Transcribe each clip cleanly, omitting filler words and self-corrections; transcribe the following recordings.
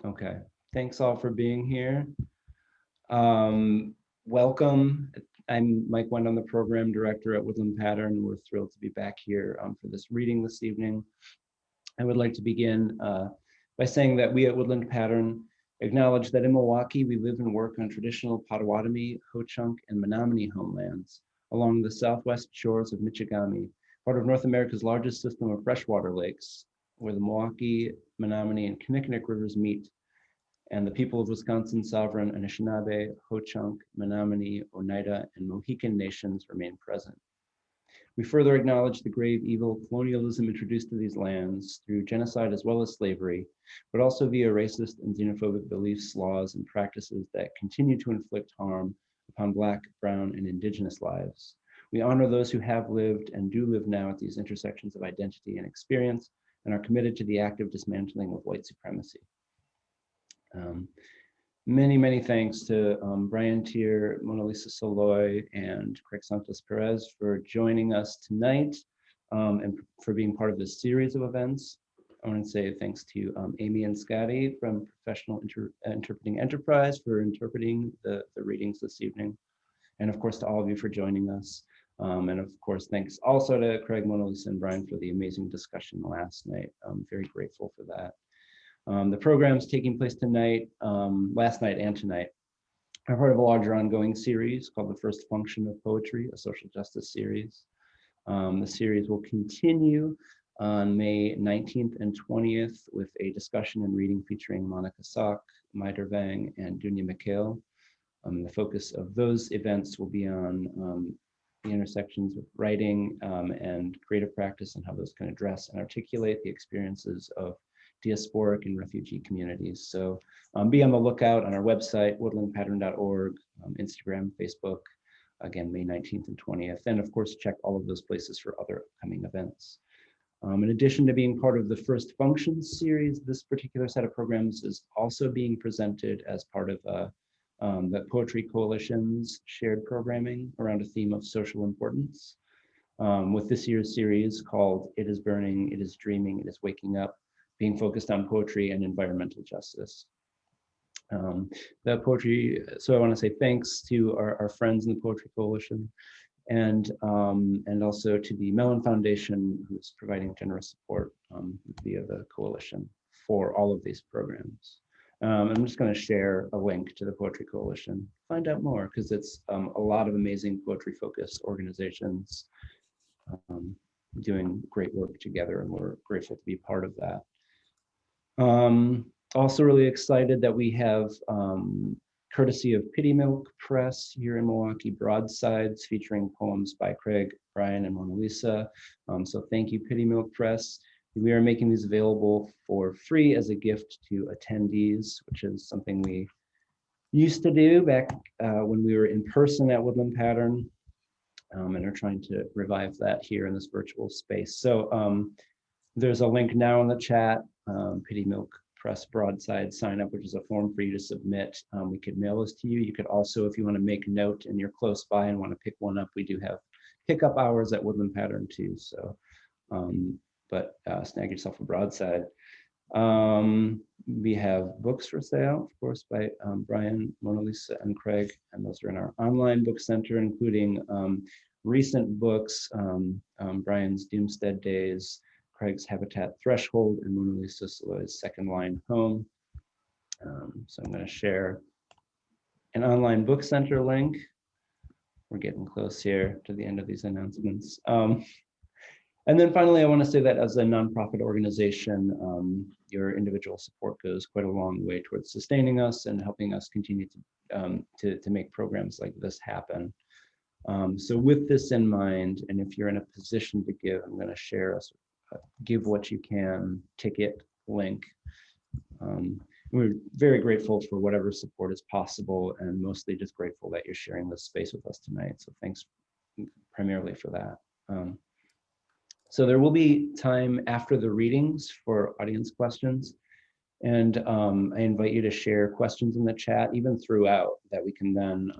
Okay. Thanks all for being here. Welcome. I'm Mike Wend, I'm the program director at Woodland Pattern. We're thrilled to be back here for this reading this evening. I would like to begin by saying that we at Woodland Pattern acknowledge that in Milwaukee, we live and work on traditional Potawatomi, Ho-Chunk, and Menominee homelands along the southwest shores of Michigami, part of North America's largest system of freshwater lakes, where the Milwaukee, Menominee, and Kinnickinnic rivers meet, and the people of Wisconsin's sovereign Anishinaabe, Ho-Chunk, Menominee, Oneida, and Mohican nations remain present. We further acknowledge the grave evil colonialism introduced to these lands through genocide as well as slavery, but also via racist and xenophobic beliefs, laws, and practices that continue to inflict harm upon Black, Brown, and Indigenous lives. We honor those who have lived and do live now at these intersections of identity and experience and are committed to the active dismantling of white supremacy. Many thanks to Brian Teare, Mona Lisa Saloy, and Craig Santos Perez for joining us tonight and for being part of this series of events. I want to say thanks to Amy and Scotty from Professional Interpreting Enterprise for interpreting the readings this evening. And of course, to all of you for joining us. And of course, thanks also to Craig, Mona Lisa, and Brian for the amazing discussion last night. I'm very grateful for that. The programs taking place tonight, last night and tonight, are part of a larger ongoing series called The First Function of Poetry, a social justice series. The series will continue on May 19th and 20th with a discussion and reading featuring Monica Sock, Maider Vang, and Dunya Mikhail. The focus of those events will be on the intersections of writing and creative practice and how those can address and articulate the experiences of diasporic and refugee communities. So be on the lookout on our website, woodlandpattern.org, Instagram, Facebook, again, May 19th and 20th. And of course, check all of those places for other upcoming events. In addition to being part of the First Functions series, this particular set of programs is also being presented as part of the Poetry Coalition's shared programming around a theme of social importance. With this year's series called It is Burning, It is Dreaming, It is Waking Up, being focused on poetry and environmental justice. The poetry, so I want to say thanks to our friends in the Poetry Coalition and also to the Mellon Foundation, who's providing generous support via the coalition for all of these programs. I'm just going to share a link to the Poetry Coalition. Find out more because it's a lot of amazing poetry-focused organizations doing great work together, and we're grateful to be part of that. Also really excited that we have, courtesy of Pity Milk Press here in Milwaukee, broadsides featuring poems by Craig, Brian, and Mona Lisa. So thank you, Pity Milk Press. We are making these available for free as a gift to attendees, which is something we used to do back when we were in person at Woodland Pattern, and are trying to revive that here in this virtual space. So there's a link now in the chat, Pity Milk Press broadside sign up, which is a form for you to submit. We could mail this to you. You could also, if you want to make a note and you're close by and want to pick one up, we do have pickup hours at Woodland Pattern too. So, but snag yourself a broadside. We have books for sale, of course, by Brian, Mona Lisa, and Craig, and those are in our online book center, including recent books, Brian's Doomstead Days, Craig's Habitat Threshold, and Mona Lisa Saloy's Second Line Home. So I'm going to share an online book center link. We're getting close here to the end of these announcements. And then finally, I want to say that as a nonprofit organization, your individual support goes quite a long way towards sustaining us and helping us continue to make programs like this happen. So with this in mind, and if you're in a position to give, I'm going to share a give what you can ticket link. We're very grateful for whatever support is possible, and mostly just grateful that you're sharing this space with us tonight. So thanks primarily for that. So there will be time after the readings for audience questions. And I invite you to share questions in the chat, even throughout, that we can then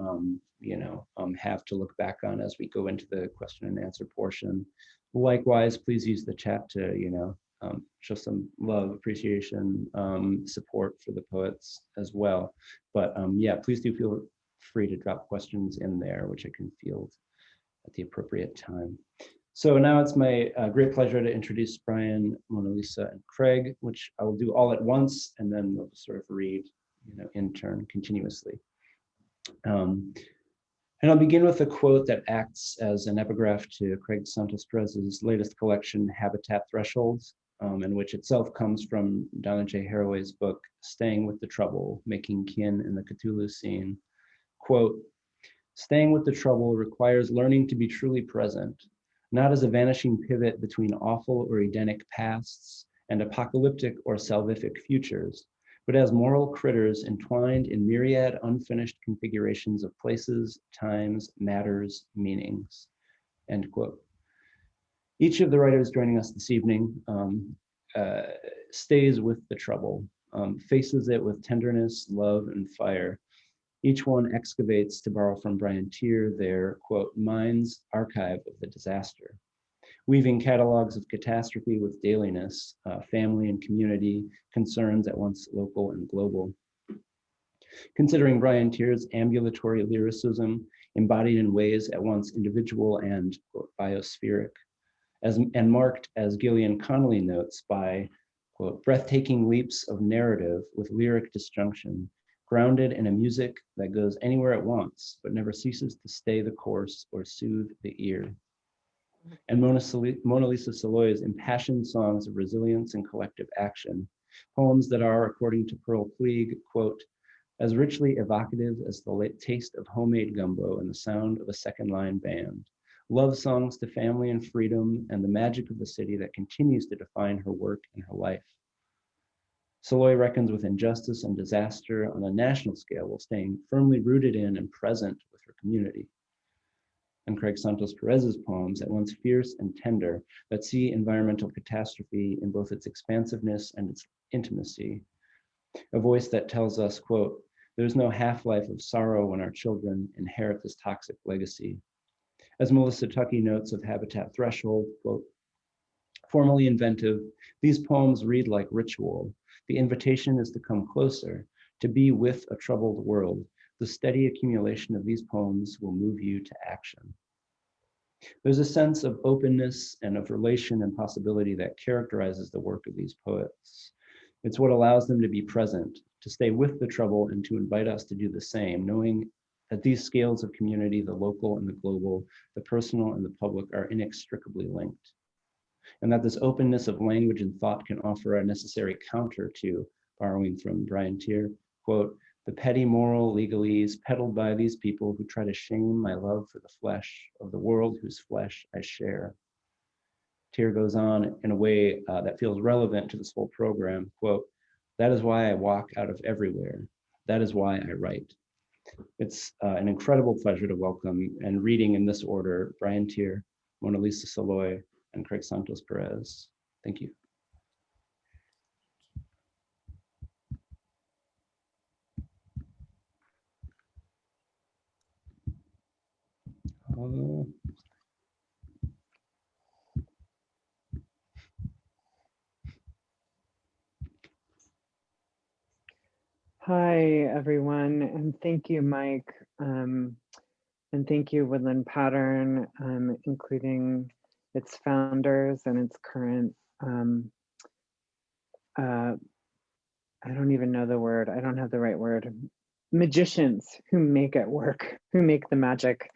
have to look back on as we go into the question and answer portion. Likewise, please use the chat to show some love, appreciation, support for the poets as well. But yeah, please do feel free to drop questions in there, which I can field at the appropriate time. So now it's my great pleasure to introduce Brian, Mona Lisa, and Craig, which I will do all at once, and then we'll sort of read, in turn continuously. And I'll begin with a quote that acts as an epigraph to Craig Santos Perez's latest collection, Habitat Thresholds, and which itself comes from Donna J. Haraway's book, Staying with the Trouble, Making Kin in the Cthulhu Scene. Quote, "Staying with the trouble requires learning to be truly present, not as a vanishing pivot between awful or Edenic pasts and apocalyptic or salvific futures, but as moral critters entwined in myriad unfinished configurations of places, times, matters, meanings." End quote. Each of the writers joining us this evening stays with the trouble, faces it with tenderness, love, and fire. Each one excavates, to borrow from Brian Teare, their, quote, mind's archive of the disaster, weaving catalogs of catastrophe with dailiness, family and community, concerns at once local and global. Considering Brian Teare's ambulatory lyricism, embodied in ways at once individual and, quote, biospheric, and marked, as Gillian Connolly notes, by, quote, breathtaking leaps of narrative with lyric disjunction, grounded in a music that goes anywhere it wants, but never ceases to stay the course or soothe the ear. And Mona Lisa Saloy's impassioned songs of resilience and collective action, poems that are, according to Pearl Pleag, quote, as richly evocative as the late taste of homemade gumbo and the sound of a second line band, love songs to family and freedom and the magic of the city that continues to define her work and her life. Saloy reckons with injustice and disaster on a national scale while staying firmly rooted in and present with her community. And Craig Santos Perez's poems, at once fierce and tender, that see environmental catastrophe in both its expansiveness and its intimacy. A voice that tells us, quote, there's no half-life of sorrow when our children inherit this toxic legacy. As Melissa Tuckey notes of Habitat Threshold, quote, formally inventive, these poems read like ritual. The invitation is to come closer, to be with a troubled world. The steady accumulation of these poems will move you to action. There's a sense of openness and of relation and possibility that characterizes the work of these poets. It's what allows them to be present, to stay with the trouble, and to invite us to do the same, knowing that these scales of community, the local and the global, the personal and the public, are inextricably linked. And that this openness of language and thought can offer a necessary counter to, borrowing from Brian Teare, quote, the petty moral legalese peddled by these people who try to shame my love for the flesh of the world whose flesh I share. Teare goes on in a way that feels relevant to this whole program, quote, that is why I walk out of everywhere. That is why I write. It's an incredible pleasure to welcome, and reading in this order, Brian Teare, Mona Lisa Saloy, and Craig Santos Perez. Thank you. Hi, everyone, and thank you, Mike, and thank you, Woodland Pattern, including its founders and its current, I don't even know the word, I don't have the right word, magicians who make it work, who make the magic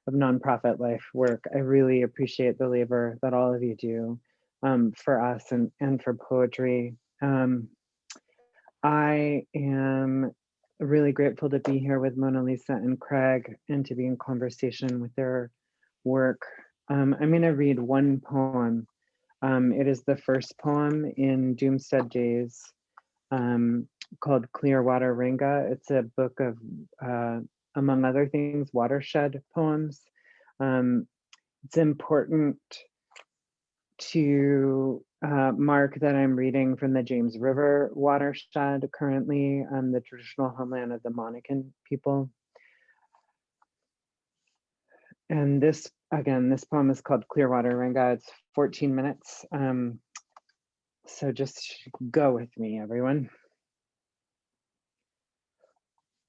of nonprofit life work. I really appreciate the labor that all of you do for us and for poetry. I am really grateful to be here with Mona Lisa and Craig and to be in conversation with their work. I'm going to read one poem. It is the first poem in Doomstead Days called Clearwater Ringa. It's a book of, among other things, watershed poems. It's important to mark that I'm reading from the James River watershed currently, the traditional homeland of the Monacan people. And this, again, this poem is called Clearwater Ringa. It's 14 minutes. So just go with me, everyone.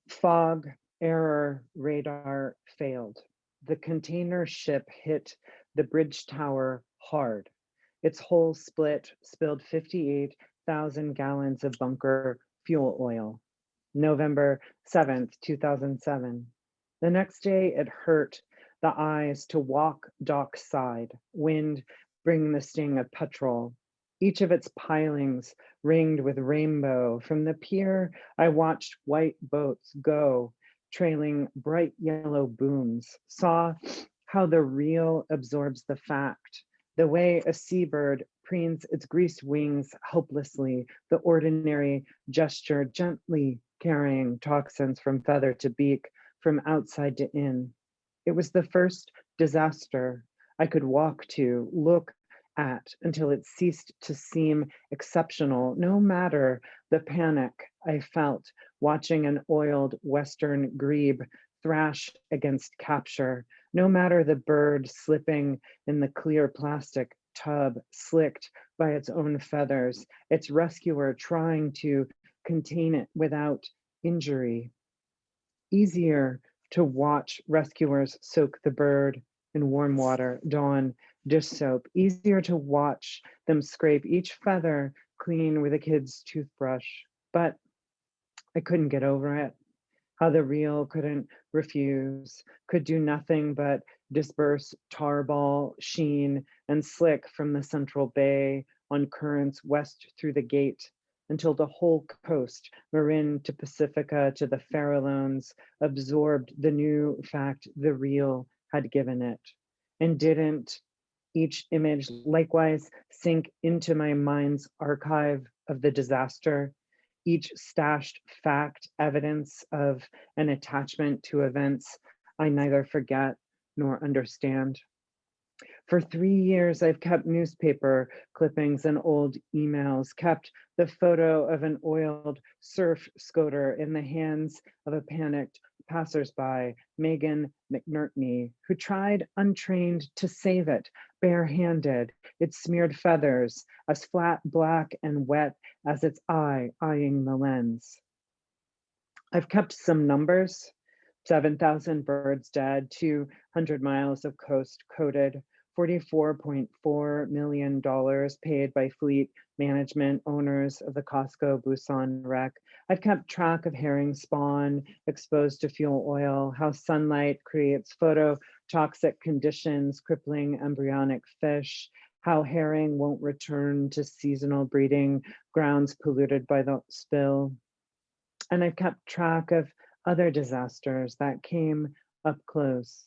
Fog, error, radar failed. The container ship hit the bridge tower hard. Its hull split, spilled 58,000 gallons of bunker fuel oil. November 7th, 2007. The next day, it hurt the eyes to walk dockside, wind bringing the sting of petrol. Each of its pilings ringed with rainbow. From the pier, I watched white boats go, trailing bright yellow booms, saw how the real absorbs the fact, the way a seabird preens its greased wings helplessly, the ordinary gesture gently carrying toxins from feather to beak, from outside to in. It was the first disaster I could walk to, look at until it ceased to seem exceptional, no matter the panic I felt watching an oiled Western grebe thrash against capture, no matter the bird slipping in the clear plastic tub, slicked by its own feathers, its rescuer trying to contain it without injury. Easier to watch rescuers soak the bird in warm water, dawn dish soap. Easier to watch them scrape each feather clean with a kid's toothbrush. But I couldn't get over it. How the reel couldn't refuse, could do nothing but disperse tarball, sheen, and slick from the central bay on currents west through the gate until the whole coast, Marin to Pacifica to the Farallones, absorbed the new fact the reel had given it. And didn't each image likewise sink into my mind's archive of the disaster, each stashed fact evidence of an attachment to events I neither forget nor understand. For 3 years, I've kept newspaper clippings and old emails, kept the photo of an oiled surf scooter in the hands of a panicked passersby, Megan McNertney, who tried untrained to save it, barehanded, its smeared feathers as flat, black, and wet as its eye eyeing the lens. I've kept some numbers, 7,000 birds dead, 200 miles of coast coated, $44.4 million paid by fleet management owners of the Costco Busan wreck. I've kept track of herring spawn exposed to fuel oil, how sunlight creates phototoxic conditions, crippling embryonic fish, how herring won't return to seasonal breeding grounds polluted by the spill. And I've kept track of other disasters that came up close.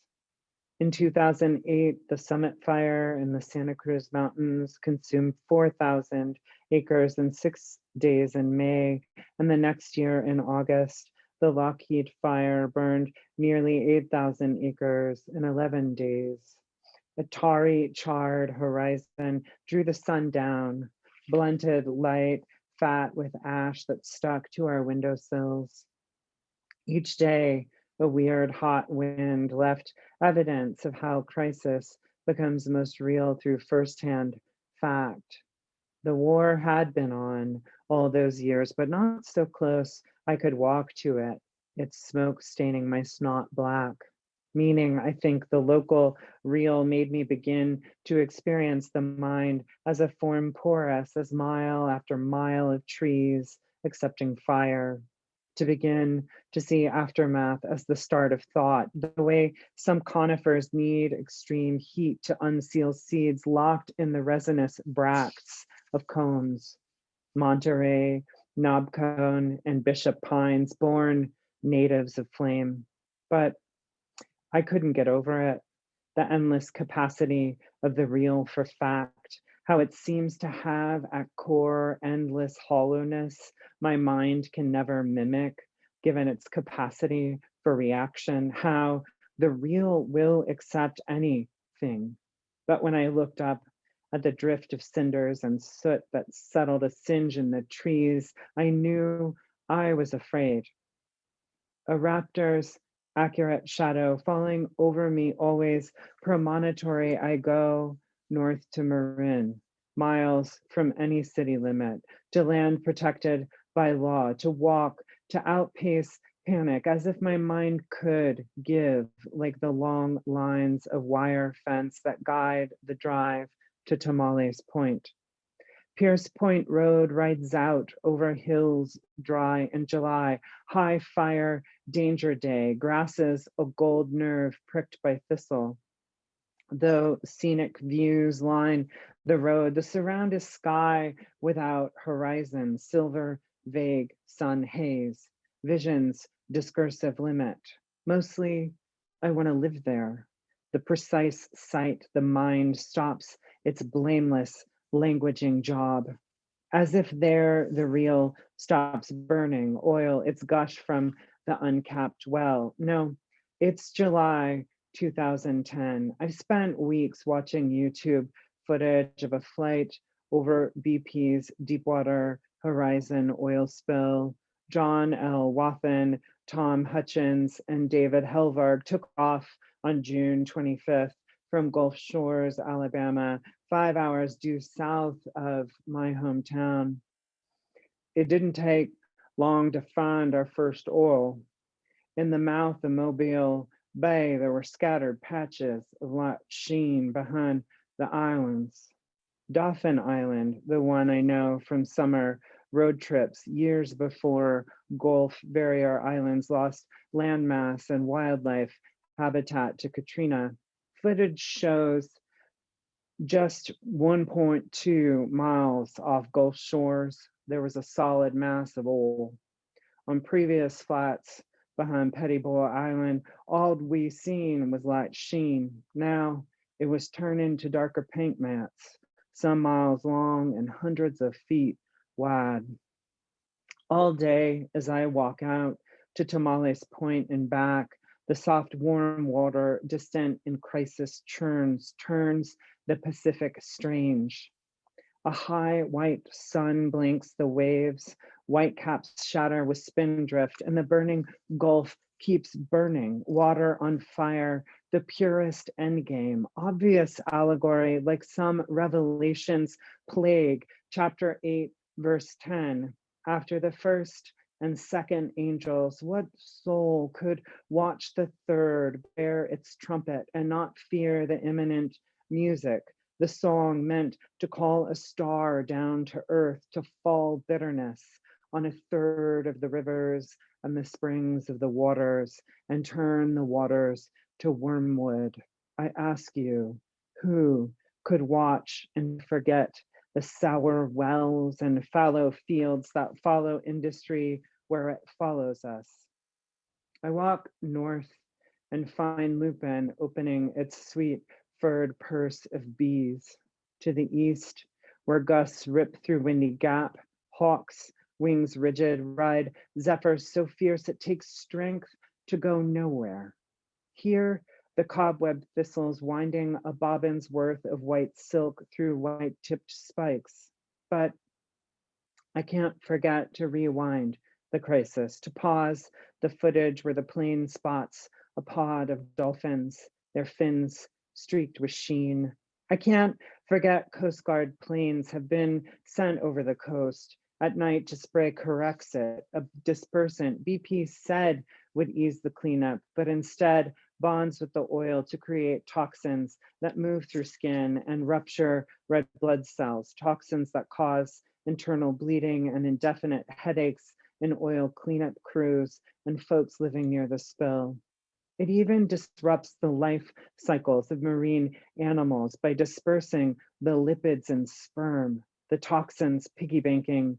In 2008, the Summit Fire in the Santa Cruz Mountains consumed 4,000 acres in 6 days in May, and the next year in August, the Lockheed Fire burned nearly 8,000 acres in 11 days. A tarry charred horizon drew the sun down, blunted light fat with ash that stuck to our windowsills. Each day, a weird hot wind left evidence of how crisis becomes most real through firsthand fact. The war had been on all those years, but not so close I could walk to it, its smoke staining my snot black. Meaning, I think the local real made me begin to experience the mind as a form porous as mile after mile of trees accepting fire. To begin to see aftermath as the start of thought, the way some conifers need extreme heat to unseal seeds locked in the resinous bracts of cones. Monterey, knobcone, and bishop pines, born natives of flame. But I couldn't get over it. The endless capacity of the real for fact, how it seems to have at core endless hollowness my mind can never mimic, given its capacity for reaction, how the real will accept anything. But when I looked up at the drift of cinders and soot that settled a singe in the trees, I knew I was afraid. A raptor's accurate shadow falling over me always, premonitory I go north to Marin, miles from any city limit, to land protected by law, to walk, to outpace panic, as if my mind could give, like the long lines of wire fence that guide the drive to Tamales Point. Pierce Point Road rides out over hills dry in July, high fire, danger day, grasses a gold nerve pricked by thistle. Though scenic views line the road, the surround is sky without horizon, silver, vague sun haze, visions, discursive limit. Mostly, I want to live there. The precise sight, the mind stops its blameless, languaging job, as if there the real stops burning oil, its gush from the uncapped well. No, it's July 2010. I've spent weeks watching YouTube footage of a flight over BP's Deepwater Horizon oil spill. John L. Wathen, Tom Hutchins, and David Helvarg took off on June 25th from Gulf Shores, Alabama, 5 hours due south of my hometown. It didn't take long to find our first oil. In the mouth of Mobile Bay, there were scattered patches of light sheen behind the islands. Dauphin Island, the one I know from summer road trips years before Gulf Barrier Islands lost landmass and wildlife habitat to Katrina. Footage shows just 1.2 miles off Gulf Shores, there was a solid mass of oil. On previous flats behind Pettyboy Island, all we seen was light sheen. Now it was turned into darker paint mats, some miles long and hundreds of feet wide. All day as I walk out to Tamales Point and back, the soft, warm water, distant in crisis turns the Pacific strange. A high white sun blinks the waves, whitecaps shatter with spindrift, and the burning Gulf keeps burning, water on fire, the purest endgame, obvious allegory like some Revelations plague, chapter 8, verse 10. After the first and second angels, what soul could watch the third bear its trumpet and not fear the imminent music, the song meant to call a star down to earth, to fall bitterness on a third of the rivers and the springs of the waters, and turn the waters to wormwood? I ask you, who could watch and forget the sour wells and fallow fields that follow industry where it follows us? I walk north and find Lupin opening its sweet furred purse of bees. To the east, where gusts rip through Windy Gap, hawks, wings rigid, ride zephyrs so fierce it takes strength to go nowhere. Here, the cobweb thistles winding a bobbin's worth of white silk through white-tipped spikes. But I can't forget to rewind the crisis, to pause the footage where the plane spots a pod of dolphins, their fins streaked with sheen. I can't forget Coast Guard planes have been sent over the coast at night to spray Corexit, a dispersant BP said would ease the cleanup, but instead bonds with the oil to create toxins that move through skin and rupture red blood cells, toxins that cause internal bleeding and indefinite headaches in oil cleanup crews and folks living near the spill. It even disrupts the life cycles of marine animals by dispersing the lipids in sperm, the toxins piggybacking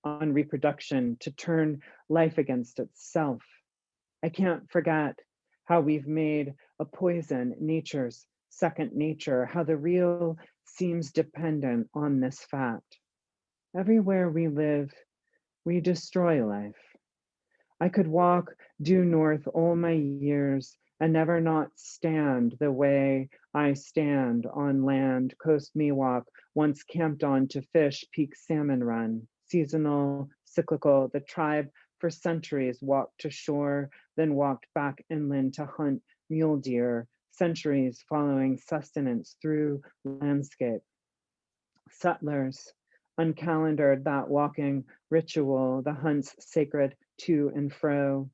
on reproduction to turn life against itself. I can't forget how we've made a poison nature's second nature, how the real seems dependent on this fact. Everywhere we live, we destroy life. I could walk due north all my years and never not stand the way I stand on land Coast Miwok once camped on to fish Peak Salmon Run. Seasonal, cyclical, the tribe for centuries walked to shore, then walked back inland to hunt mule deer, centuries following sustenance through landscape. Settlers uncalendared that walking ritual, the hunts sacred to and fro.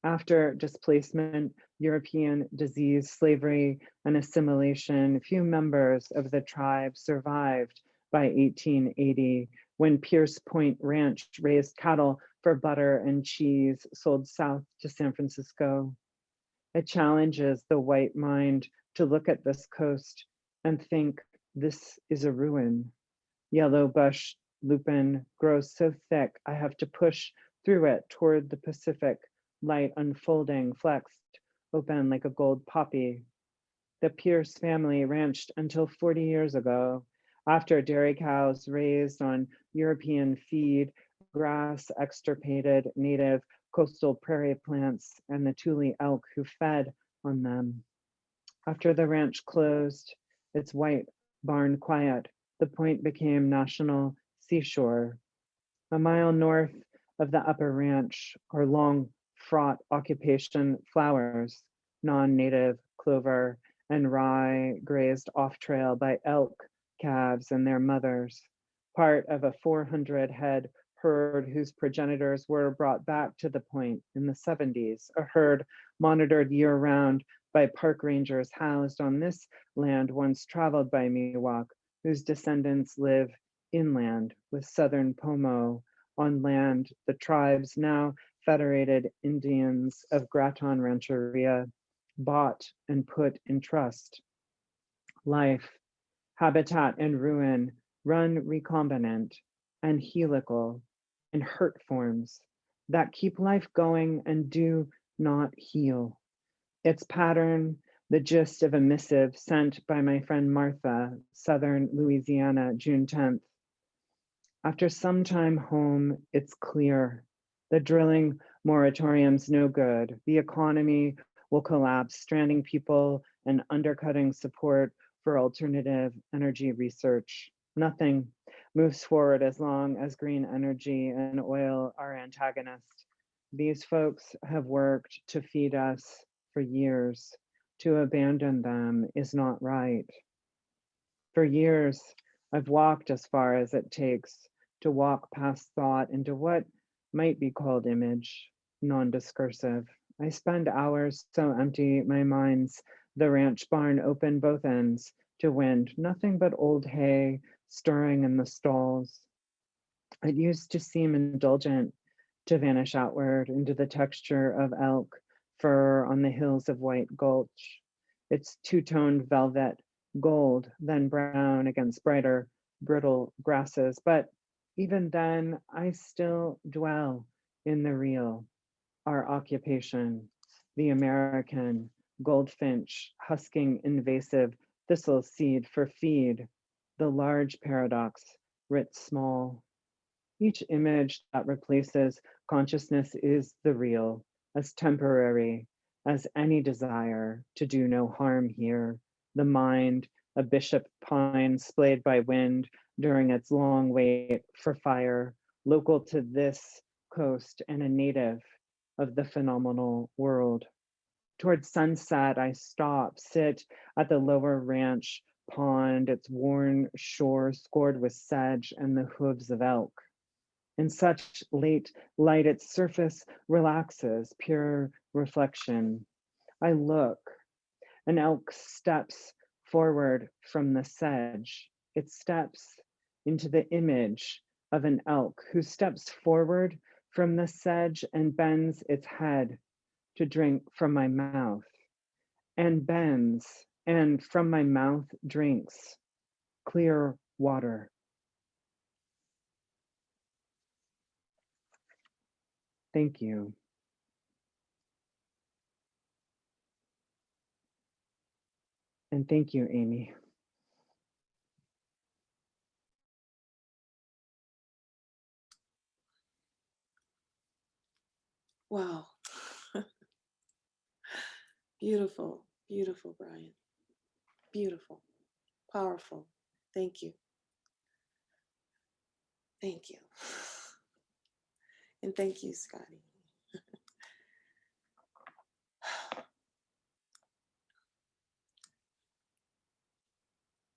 After displacement, European disease, slavery, and assimilation, few members of the tribe survived by 1880, when Pierce Point Ranch raised cattle for butter and cheese sold south to San Francisco. It challenges the white mind to look at this coast and think this is a ruin. Yellow bush lupin grows so thick I have to push through it toward the Pacific, light unfolding, flexed, open like a gold poppy. The Pierce family ranched until 40 years ago, after dairy cows raised on European feed, grass extirpated native coastal prairie plants, and the Thule elk who fed on them. After the ranch closed, its white barn quiet, the point became national seashore. A mile north of the upper ranch are long, fraught occupation flowers, non-native clover and rye grazed off trail by elk calves and their mothers, part of a 400 head herd whose progenitors were brought back to the point in the 70s, a herd monitored year round by park rangers housed on this land once traveled by Miwok, whose descendants live inland with southern Pomo on land the tribe's now federated Indians of Graton Rancheria bought and put in trust. Life, habitat, and ruin run recombinant and helical in hurt forms that keep life going and do not heal. Its pattern, the gist of a missive sent by my friend Martha, Southern Louisiana, June 10th. After some time home, it's clear. The drilling moratorium's no good. The economy will collapse, stranding people and undercutting support for alternative energy research. Nothing moves forward as long as green energy and oil are antagonists. These folks have worked to feed us for years. To abandon them is not right. For years, I've walked as far as it takes to walk past thought into what might be called image, non-discursive. I spend hours so empty my mind's the ranch barn open both ends to wind, nothing but old hay stirring in the stalls. It used to seem indulgent to vanish outward into the texture of elk fur on the hills of White Gulch. Its two-toned velvet, gold, then brown against brighter, brittle grasses. But even then, I still dwell in the real, our occupation, the American goldfinch husking invasive thistle seed for feed, the large paradox writ small. Each image that replaces consciousness is the real, as temporary as any desire to do no harm here. The mind, a bishop pine splayed by wind during its long wait for fire, local to this coast and a native of the phenomenal world. Towards sunset, I stop, sit at the lower ranch pond, its worn shore scored with sedge and the hooves of elk. In such late light, its surface relaxes, pure reflection. I look, an elk steps forward from the sedge. It steps into the image of an elk who steps forward from the sedge and bends its head to drink from my mouth, and bends, and from my mouth drinks clear water. Thank you. And thank you, Amy. Wow. Beautiful, beautiful, Brian. Beautiful, powerful. Thank you. Thank you. And thank you, Scotty.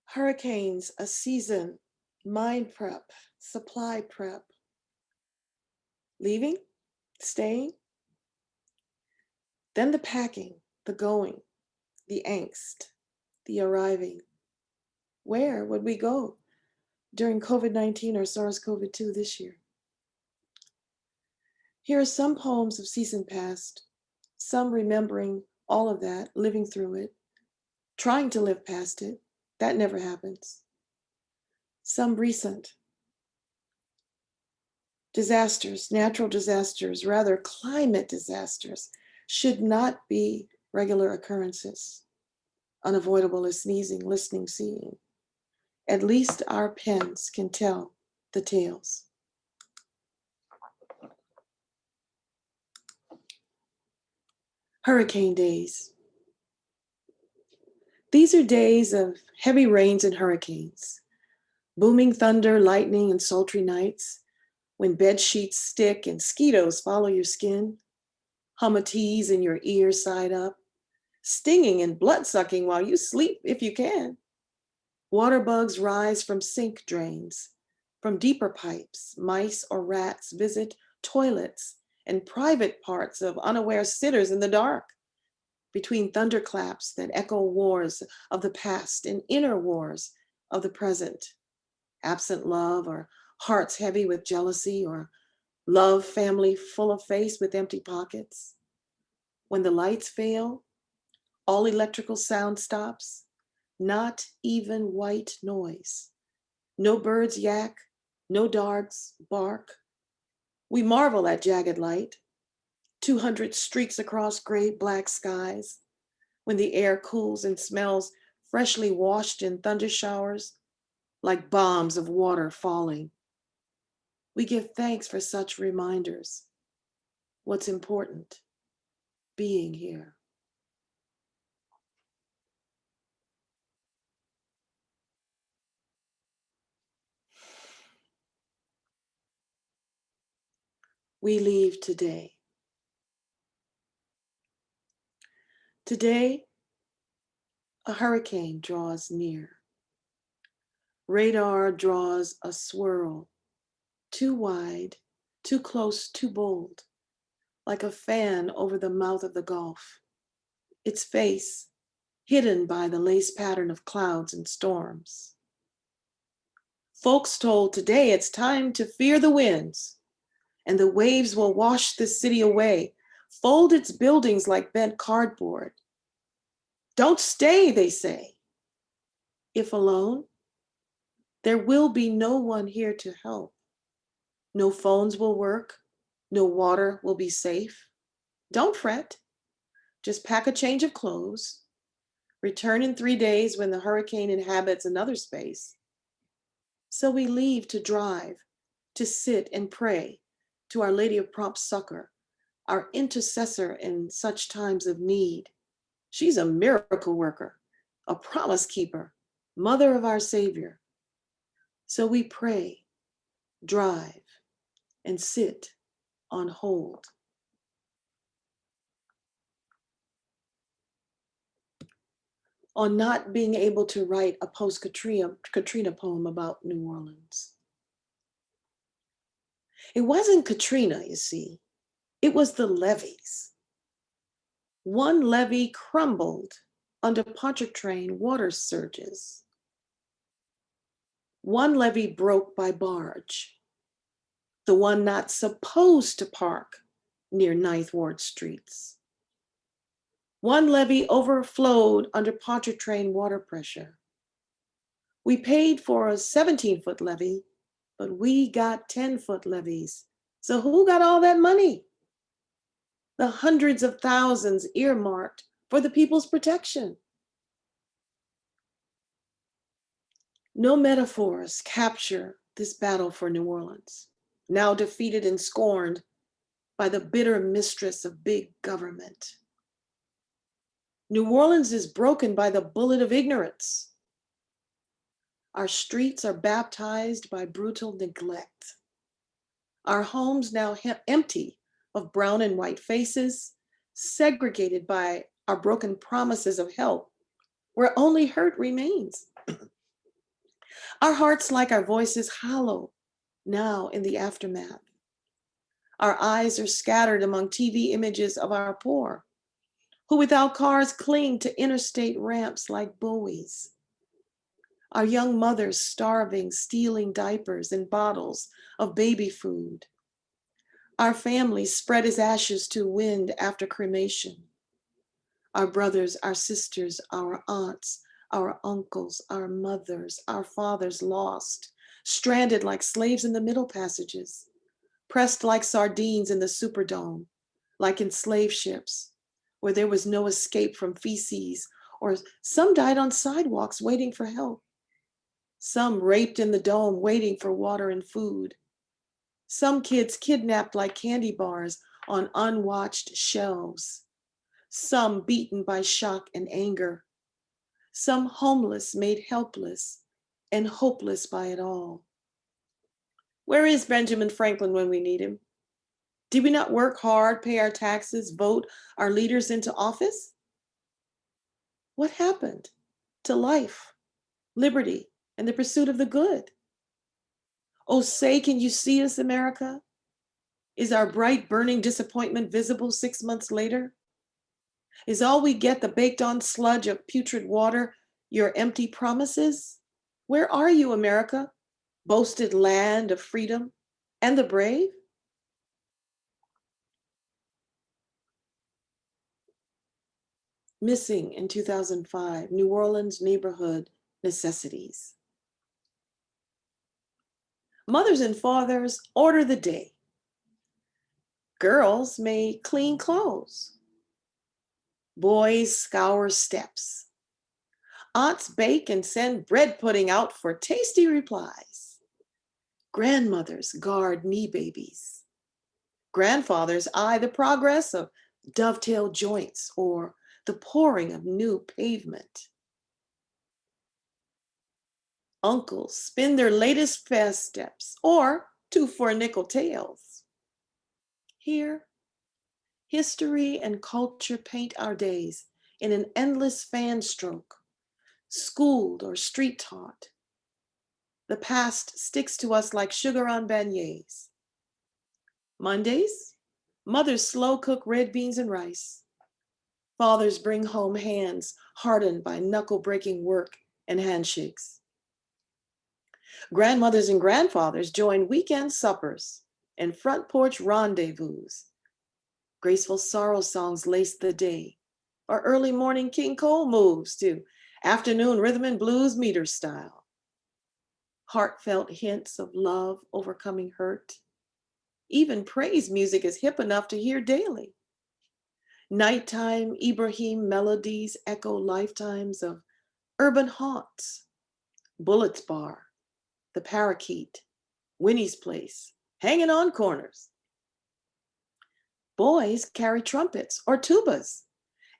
Hurricanes, a season mind prep, supply prep, leaving, staying, then the packing, the going, the angst, the arriving. Where would we go during COVID-19 or SARS-CoV-2 this year? Here are some poems of season past, some remembering all of that, living through it, trying to live past it. That never happens. Some recent. Disasters, natural disasters, rather climate disasters, should not be regular occurrences. Unavoidable as sneezing, listening, seeing. At least our pens can tell the tales. Hurricane days. These are days of heavy rains and hurricanes, booming thunder, lightning, and sultry nights, when bed sheets stick and mosquitoes follow your skin, hum a tease in your ear side up, stinging and blood-sucking while you sleep if you can. Water bugs rise from sink drains, from deeper pipes. Mice or rats visit toilets and private parts of unaware sitters in the dark. Between thunderclaps that echo wars of the past and inner wars of the present. Absent love, or hearts heavy with jealousy, or love family full of face with empty pockets. When the lights fail, all electrical sound stops, not even white noise. No birds yak, no dogs bark. We marvel at jagged light, 200 streaks across gray black skies, when the air cools and smells freshly washed in thunder showers, like bombs of water falling. We give thanks for such reminders. What's important? Being here. We leave today. Today, a hurricane draws near. Radar draws a swirl, too wide, too close, too bold, like a fan over the mouth of the Gulf. Its face hidden by the lace pattern of clouds and storms. Folks told today it's time to fear the winds, and the waves will wash this city away, fold its buildings like bent cardboard. Don't stay, they say. If alone, there will be no one here to help. No phones will work. No water will be safe. Don't fret. Just pack a change of clothes. Return in 3 days when the hurricane inhabits another space. So we leave to drive, to sit and pray to Our Lady of Prompt Succor, our intercessor in such times of need. She's a miracle worker, a promise keeper, mother of our Savior. So we pray, drive, and sit on hold. On not being able to write a post-Katrina poem about New Orleans. It wasn't Katrina, you see. It was the levees. One levee crumbled under Pontchartrain water surges. One levee broke by barge, the one not supposed to park near Ninth Ward streets. One levee overflowed under Pontchartrain water pressure. We paid for a 17-foot levee, but we got 10-foot levees. So who got all that money? The hundreds of thousands earmarked for the people's protection. No metaphors capture this battle for New Orleans, now defeated and scorned by the bitter mistress of big government. New Orleans is broken by the bullet of ignorance. Our streets are baptized by brutal neglect. Our homes now empty of brown and white faces, segregated by our broken promises of help, where only hurt remains. Our hearts, like our voices, hollow now in the aftermath. Our eyes are scattered among TV images of our poor, who without cars cling to interstate ramps like buoys. Our young mothers starving, stealing diapers and bottles of baby food. Our families spread as ashes to wind after cremation. Our brothers, our sisters, our aunts, our uncles, our mothers, our fathers lost, stranded like slaves in the middle passages, pressed like sardines in the Superdome, like in slave ships, where there was no escape from feces, or some died on sidewalks waiting for help. Some raped in the dome waiting for water and food. Some kids kidnapped like candy bars on unwatched shelves. Some beaten by shock and anger. Some homeless made helpless and hopeless by it all. Where is Benjamin Franklin when we need him? Did we not work hard, pay our taxes, vote our leaders into office? What happened to life, liberty, and the pursuit of the good? Oh, say, can you see us, America? Is our bright, burning disappointment visible 6 months later? Is all we get the baked-on sludge of putrid water, your empty promises? Where are you, America, boasted land of freedom and the brave? Missing in 2005, New Orleans neighborhood necessities. Mothers and fathers order the day. Girls may clean clothes. Boys scour steps. Aunts bake and send bread pudding out for tasty replies. Grandmothers guard knee babies. Grandfathers eye the progress of dovetail joints or the pouring of new pavement. Uncles spin their latest fast steps or 2 for a nickel tales. Here, history and culture paint our days in an endless fan stroke, schooled or street taught. The past sticks to us like sugar on beignets. Mondays, mothers slow cook red beans and rice. Fathers bring home hands hardened by knuckle-breaking work and handshakes. Grandmothers and grandfathers join weekend suppers and front porch rendezvous. Graceful sorrow songs lace the day, or early morning King Cole moves to afternoon rhythm and blues meter style. Heartfelt hints of love overcoming hurt. Even praise music is hip enough to hear daily. Nighttime Ibrahim melodies echo lifetimes of urban haunts. Bullett's Bar, the Parakeet, Winnie's Place, hanging on corners. Boys carry trumpets or tubas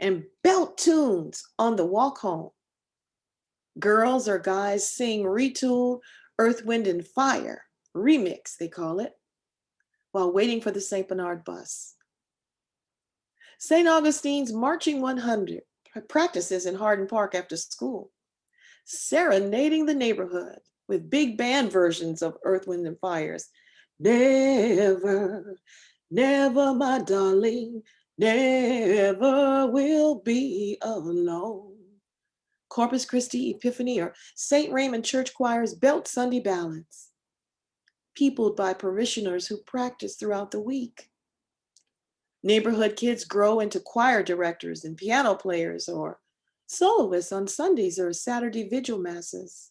and belt tunes on the walk home. Girls or guys sing retooled Earth, Wind, and Fire, remix they call it, while waiting for the St. Bernard bus. St. Augustine's Marching 100 practices in Hardin Park after school, serenading the neighborhood with big band versions of Earth, Wind, and Fire's Never, never, my darling, never will be alone. Corpus Christi Epiphany or St. Raymond Church Choir's Belt Sunday ballads, peopled by parishioners who practice throughout the week. Neighborhood kids grow into choir directors and piano players or soloists on Sundays or Saturday vigil masses.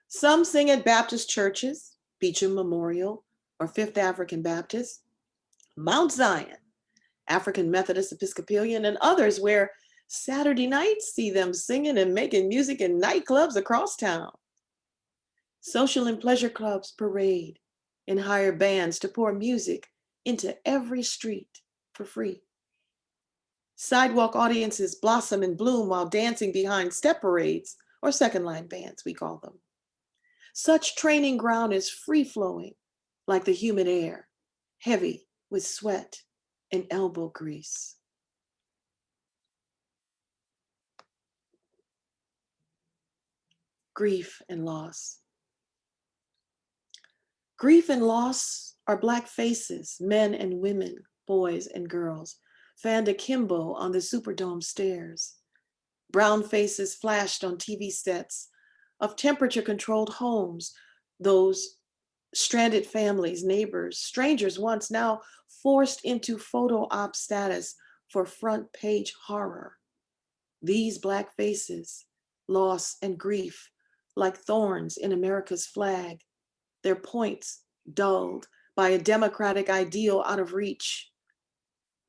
Some sing at Baptist churches, Beecham Memorial or Fifth African Baptist, Mount Zion, African Methodist Episcopalian, and others where Saturday nights see them singing and making music in nightclubs across town. Social and pleasure clubs parade and hire bands to pour music into every street for free. Sidewalk audiences blossom and bloom while dancing behind step parades or second line bands, we call them. Such training ground is free-flowing like the humid air, heavy with sweat and elbow grease. grief and loss. Grief and loss are Black faces, men and women, boys and girls, fanned akimbo on the Superdome stairs. Brown faces flashed on TV sets of temperature-controlled homes, those stranded families, neighbors, strangers once, now forced into photo op status for front page horror. These Black faces, loss and grief, like thorns in America's flag, their points dulled by a democratic ideal out of reach.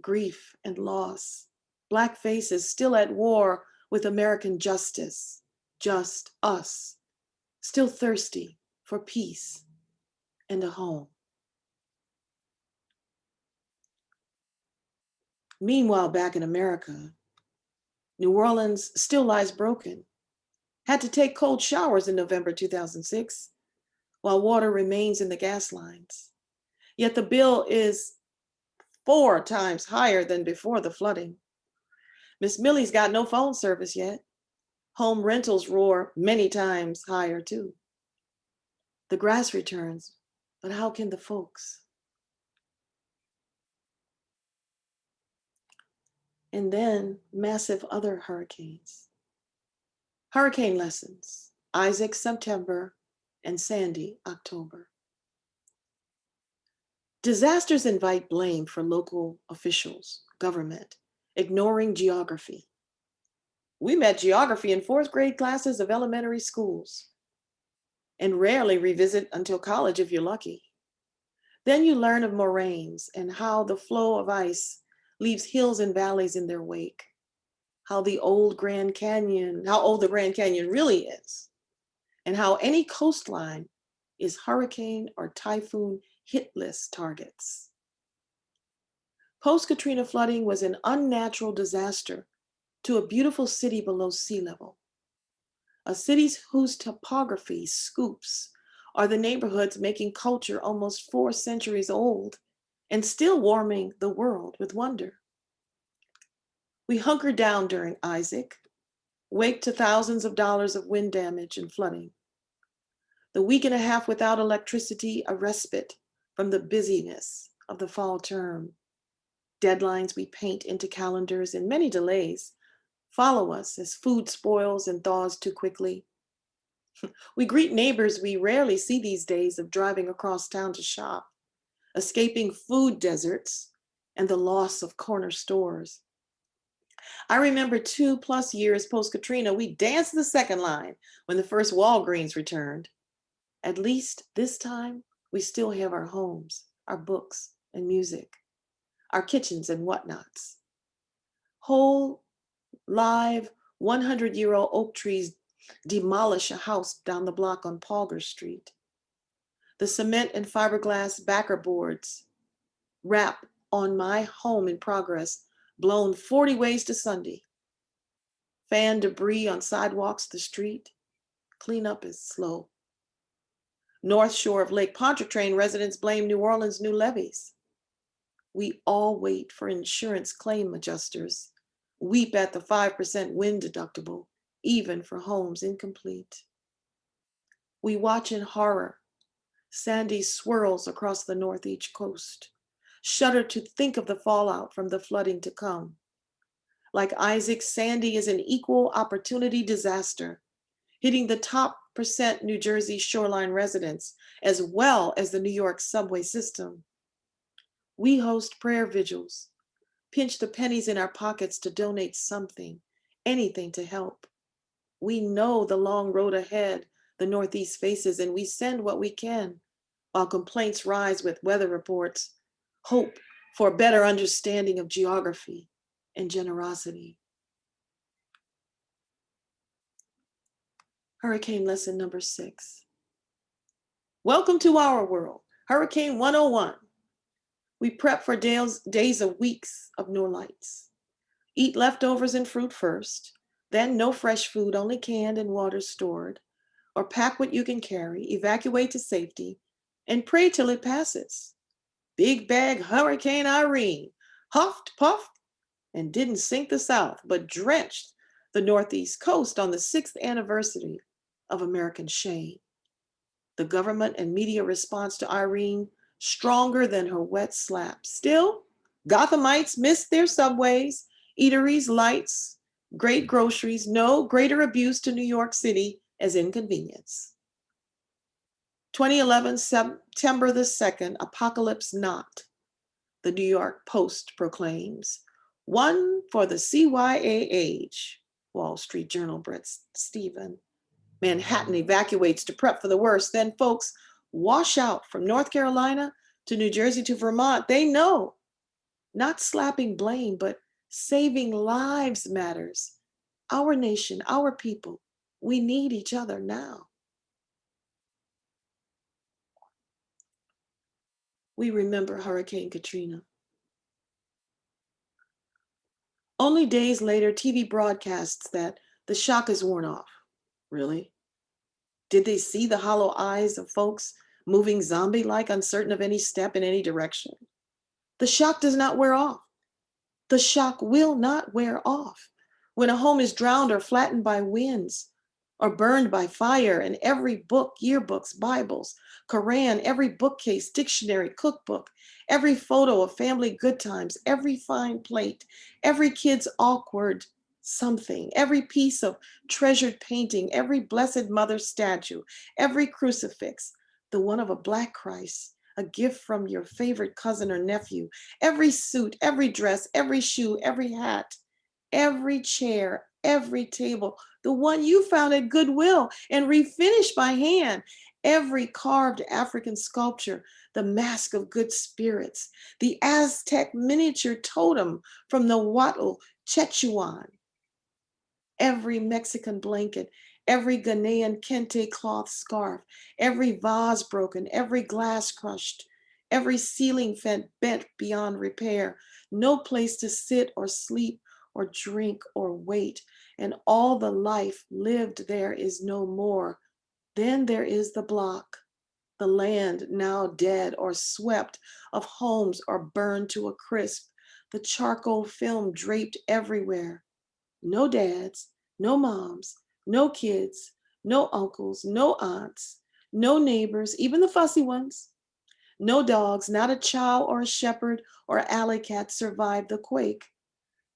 Grief and loss, Black faces still at war with American justice, just us, still thirsty for peace and a home. Meanwhile, back in America, New Orleans still lies broken. Had to take cold showers in November 2006, while water remains in the gas lines. Yet the bill is 4 times higher than before the flooding. Miss Millie's got no phone service yet. Home rentals roar many times higher too. The grass returns, but how can the folks? And then massive other hurricanes. Hurricane lessons, Isaac September and Sandy October. Disasters invite blame for local officials, government, ignoring geography. We met geography in 4th grade classes of elementary schools and rarely revisit until college if you're lucky. Then you learn of moraines and how the flow of ice leaves hills and valleys in their wake, how the old Grand Canyon, how old the Grand Canyon really is, and how any coastline is hurricane or typhoon hit list targets. Post-Katrina flooding was an unnatural disaster to a beautiful city below sea level. A city whose topography scoops are the neighborhoods making culture almost 4 centuries old and still warming the world with wonder. We hunkered down during Isaac, waked to thousands of dollars of wind damage and flooding. The week and a half without electricity, a respite from the busyness of the fall term. Deadlines we paint into calendars and many delays follow us as food spoils and thaws too quickly. We greet neighbors we rarely see these days of driving across town to shop, escaping food deserts and the loss of corner stores. I remember 2+ years post-Katrina, we danced the second line when the first Walgreens returned. At least this time, we still have our homes, our books and music, our kitchens and whatnots. Whole, live, 100-year-old oak trees demolish a house down the block on Palger Street. The cement and fiberglass backer boards wrap on my home in progress, blown 40 ways to Sunday. Fan debris on sidewalks, the street. Cleanup is slow. North shore of Lake Pontchartrain residents blame New Orleans' new levees. We all wait for insurance claim adjusters, weep at the 5% wind deductible, even for homes incomplete. We watch in horror Sandy swirls across the northeast coast, shudder to think of the fallout from the flooding to come. Like Isaac, Sandy is an equal opportunity disaster, hitting the top % New Jersey shoreline residents, as well as the New York subway system. We host prayer vigils, pinch the pennies in our pockets to donate something, anything to help. We know the long road ahead the Northeast faces, and we send what we can, while complaints rise with weather reports, hope for a better understanding of geography and generosity. Hurricane lesson number 6. Welcome to our world, Hurricane 101. We prep for days of weeks of no lights. Eat leftovers and fruit first, then no fresh food, only canned and water stored, or pack what you can carry, evacuate to safety, and pray till it passes. Big bag Hurricane Irene huffed, puffed, and didn't sink the South, but drenched the Northeast coast on the 6th anniversary of American shame. The government and media response to Irene, stronger than her wet slap. Still, Gothamites missed their subways, eateries, lights, great groceries, no greater abuse to New York City as inconvenience. 2011, September the 2nd, apocalypse not, the New York Post proclaims. One for the CYAH, Wall Street Journal, Brett Stephen. Manhattan evacuates to prep for the worst. Then folks wash out from North Carolina to New Jersey to Vermont. They know not slapping blame, but saving lives matters. Our nation, our people, we need each other now. We remember Hurricane Katrina. Only days later, TV broadcasts that the shock is worn off. Really? Did they see the hollow eyes of folks moving zombie-like, uncertain of any step in any direction? The shock does not wear off. The shock will not wear off. When a home is drowned or flattened by winds or burned by fire, and every book, yearbooks, Bibles, Quran, every bookcase, dictionary, cookbook, every photo of family good times, every fine plate, every kid's awkward something, every piece of treasured painting, every Blessed Mother statue, every crucifix, the one of a Black Christ, a gift from your favorite cousin or nephew, every suit, every dress, every shoe, every hat, every chair, every table, the one you found at Goodwill and refinished by hand, every carved African sculpture, the mask of good spirits, the Aztec miniature totem from the Huatl Chechuan, every Mexican blanket, every Ghanaian kente cloth scarf, every vase broken, every glass crushed, every ceiling fan bent beyond repair, no place to sit or sleep or drink or wait, and all the life lived there is no more. Then there is the block, the land now dead or swept of homes or burned to a crisp, the charcoal film draped everywhere. No dads, no moms, no kids, no uncles, no aunts, no neighbors, even the fussy ones. No dogs, not a chow or a shepherd or alley cat survived the quake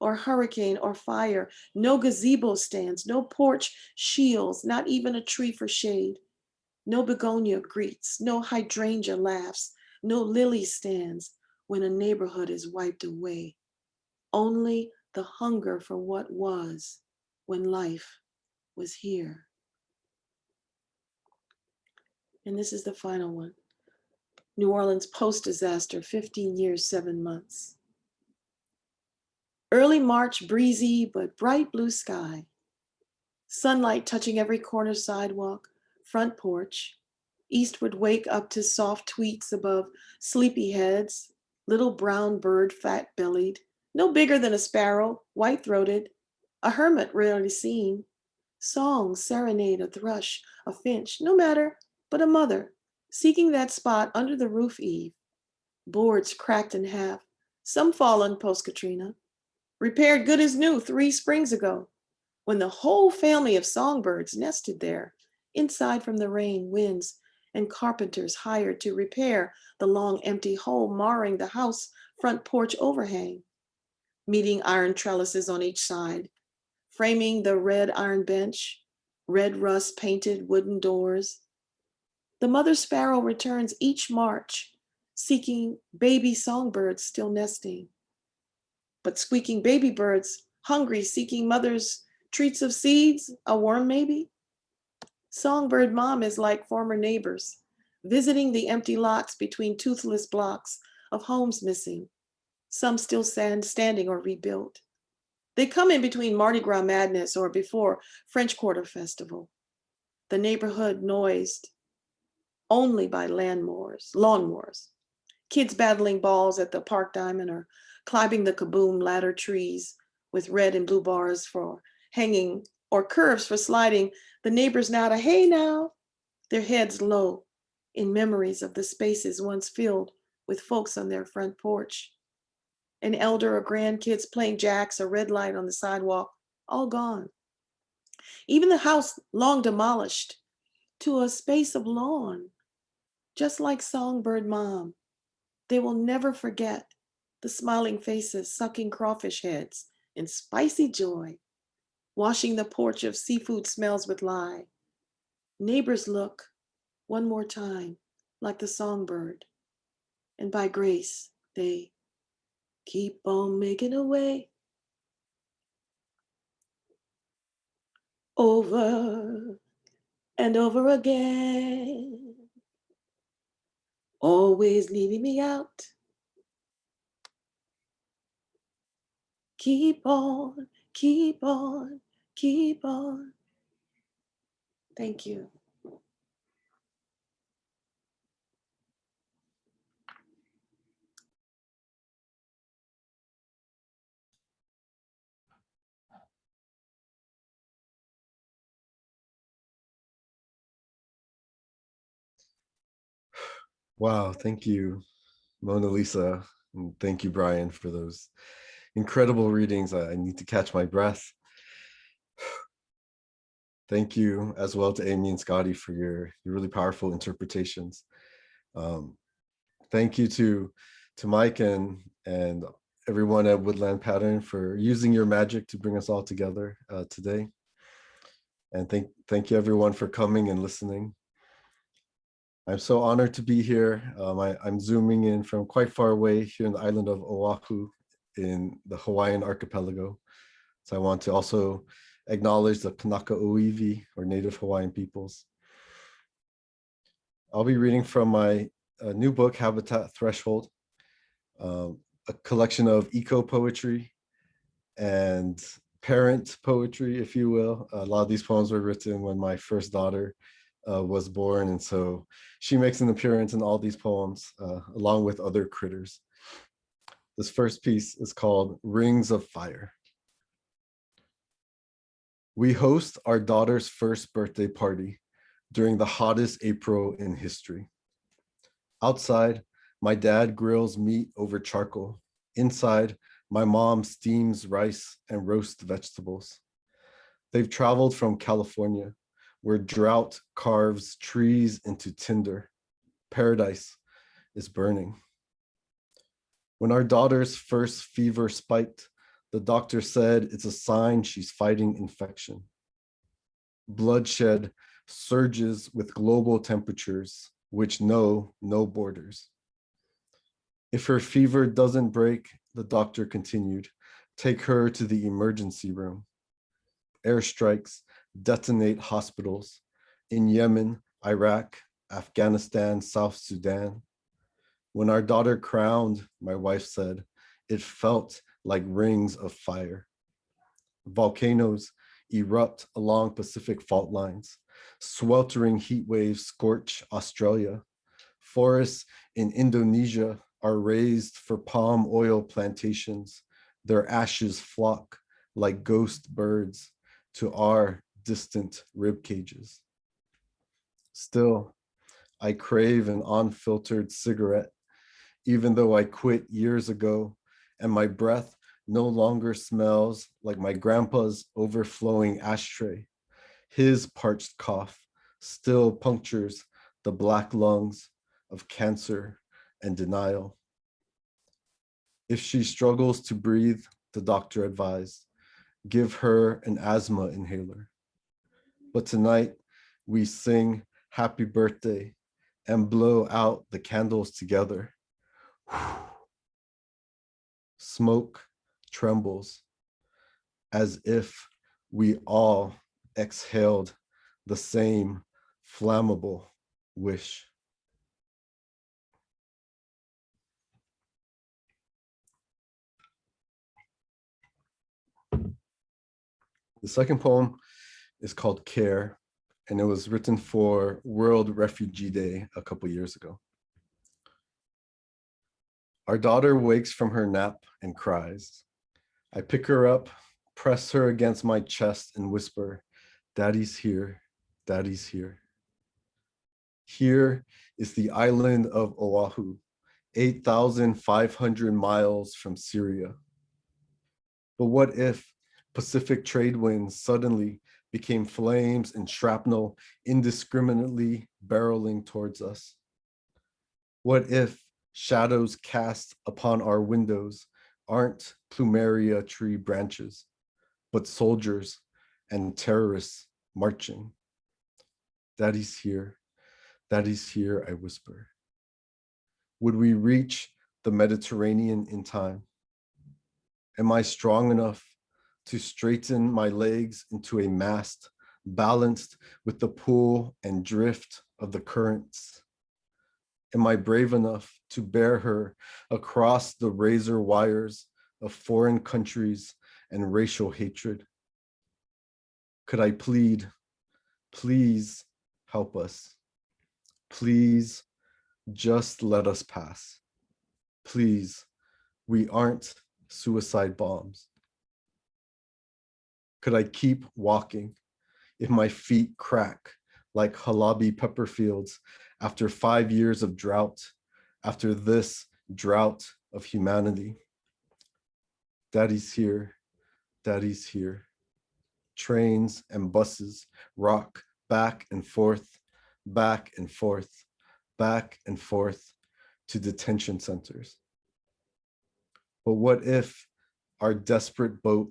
or hurricane or fire. No gazebo stands, no porch shields, not even a tree for shade. No begonia greets, no hydrangea laughs, no lily stands when a neighborhood is wiped away. Only the hunger for what was when life was here. And this is the final one. New Orleans post-disaster, 15 years, 7 months. Early March, breezy but bright blue sky. Sunlight touching every corner sidewalk, front porch. Eastward wake up to soft tweets above sleepy heads. Little brown bird, fat-bellied, no bigger than a sparrow, white-throated. A hermit rarely seen. Song, serenade, a thrush, a finch, no matter, but a mother, seeking that spot under the roof eave. Boards cracked in half, some fallen post-Katrina. Repaired good as new 3 springs ago, when the whole family of songbirds nested there, inside from the rain, winds, and carpenters hired to repair the long empty hole marring the house front porch overhang. Meeting iron trellises on each side, framing the red iron bench, red rust painted wooden doors. The mother sparrow returns each March, seeking baby songbirds still nesting. But squeaking baby birds, hungry, seeking mother's treats of seeds, a worm maybe? Songbird mom is like former neighbors, visiting the empty lots between toothless blocks of homes missing, some still standing or rebuilt. They come in between Mardi Gras madness or before French Quarter Festival. The neighborhood noised only by lawnmowers, kids battling balls at the park diamond or climbing the kaboom ladder trees with red and blue bars for hanging or curves for sliding. The neighbors nod a hey now, their heads low in memories of the spaces once filled with folks on their front porch. An elder or grandkids playing jacks, a red light on the sidewalk, all gone. Even the house long demolished to a space of lawn, just like Songbird Mom. They will never forget the smiling faces sucking crawfish heads in spicy joy, washing the porch of seafood smells with lye. Neighbors look one more time like the songbird, and by grace they keep on making a way over and over again, always leaving me out. Keep on, keep on, keep on. Thank you. Wow, thank you, Mona Lisa, and thank you, Brian, for those incredible readings. I need to catch my breath. Thank you as well to Amy and Scotty for your really powerful interpretations. Thank you to Mike and everyone at Woodland Pattern for using your magic to bring us all together today. And thank you everyone for coming and listening. I'm so honored to be here. I'm zooming in from quite far away here in the island of Oahu in the Hawaiian archipelago. So I want to also acknowledge the Kanaka Oiwi, or Native Hawaiian peoples. I'll be reading from my new book, Habitat Threshold, a collection of eco-poetry and parent poetry, if you will. A lot of these poems were written when my first daughter was born, and so she makes an appearance in all these poems, along with other critters. This first piece is called Rings of Fire. We host our daughter's first birthday party during the hottest April in history. Outside, my dad grills meat over charcoal. Inside, my mom steams rice and roasts vegetables. They've traveled from California, where drought carves trees into tinder. Paradise is burning. When our daughter's first fever spiked, the doctor said it's a sign she's fighting infection. Bloodshed surges with global temperatures, which know no borders. If her fever doesn't break, the doctor continued, take her to the emergency room. Airstrikes detonate hospitals in Yemen, Iraq, Afghanistan, South Sudan. When our daughter crowned, my wife said, it felt like rings of fire. Volcanoes erupt along Pacific fault lines. Sweltering heat waves scorch Australia. Forests in Indonesia are raised for palm oil plantations. Their ashes flock like ghost birds to our distant rib cages. Still, I crave an unfiltered cigarette, even though I quit years ago, and my breath no longer smells like my grandpa's overflowing ashtray. His parched cough still punctures the black lungs of cancer and denial. If she struggles to breathe, the doctor advised, give her an asthma inhaler. But tonight, we sing happy birthday and blow out the candles together. Smoke trembles as if we all exhaled the same flammable wish. The second poem is called Care, and it was written for World Refugee Day a couple years ago. Our daughter wakes from her nap and cries. I pick her up, press her against my chest and whisper, Daddy's here, Daddy's here. Here is the island of Oahu, 8,500 miles from Syria. But what if Pacific trade winds suddenly became flames and shrapnel indiscriminately barreling towards us? What if shadows cast upon our windows aren't plumeria tree branches, but soldiers and terrorists marching? Daddy's here, I whisper. Would we reach the Mediterranean in time? Am I strong enough to straighten my legs into a mast balanced with the pull and drift of the currents? Am I brave enough to bear her across the razor wires of foreign countries and racial hatred? Could I plead, please help us. Please just let us pass. Please, we aren't suicide bombs. Could I keep walking if my feet crack like Halabi pepper fields after 5 years of drought, after this drought of humanity? Daddy's here, Daddy's here. Trains and buses rock back and forth, back and forth, back and forth to detention centers. But what if our desperate boat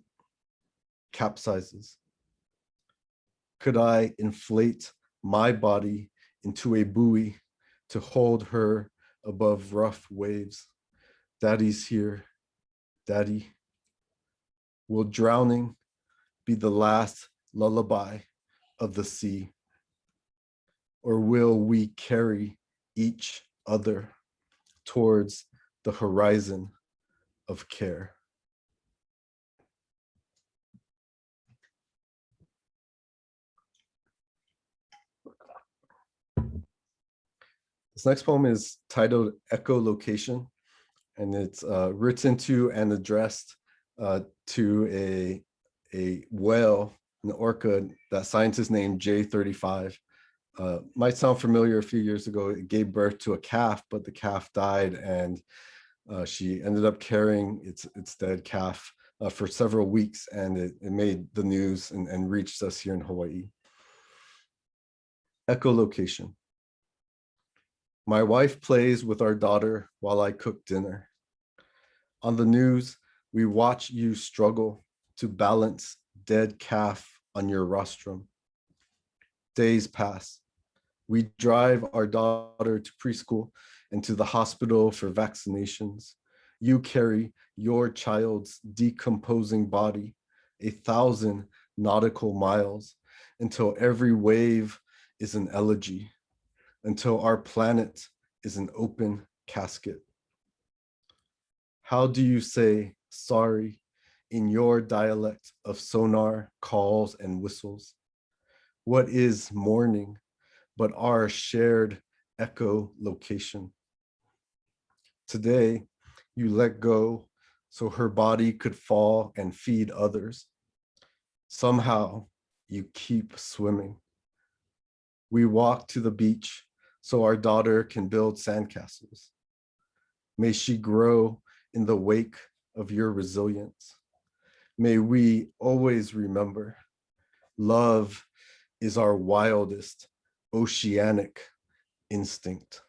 capsizes? Could I inflate my body into a buoy to hold her above rough waves? Daddy's here, Daddy. Will drowning be the last lullaby of the sea? Or will we carry each other towards the horizon of care? This next poem is titled Echolocation, and it's written to and addressed to a whale, an orca that scientists named J35. Might sound familiar. A few years ago, it gave birth to a calf, but the calf died, and she ended up carrying its dead calf for several weeks, and it made the news and reached us here in Hawaii. Echolocation. My wife plays with our daughter while I cook dinner. On the news, we watch you struggle to balance dead calf on your rostrum. Days pass. We drive our daughter to preschool and to the hospital for vaccinations. You carry your child's decomposing body 1,000 nautical miles until every wave is an elegy, until our planet is an open casket. How do you say sorry in your dialect of sonar, calls, and whistles? What is mourning but our shared echolocation? Today, you let go so her body could fall and feed others. Somehow, you keep swimming. We walk to the beach so our daughter can build sandcastles. May she grow in the wake of your resilience. May we always remember, love is our wildest oceanic instinct.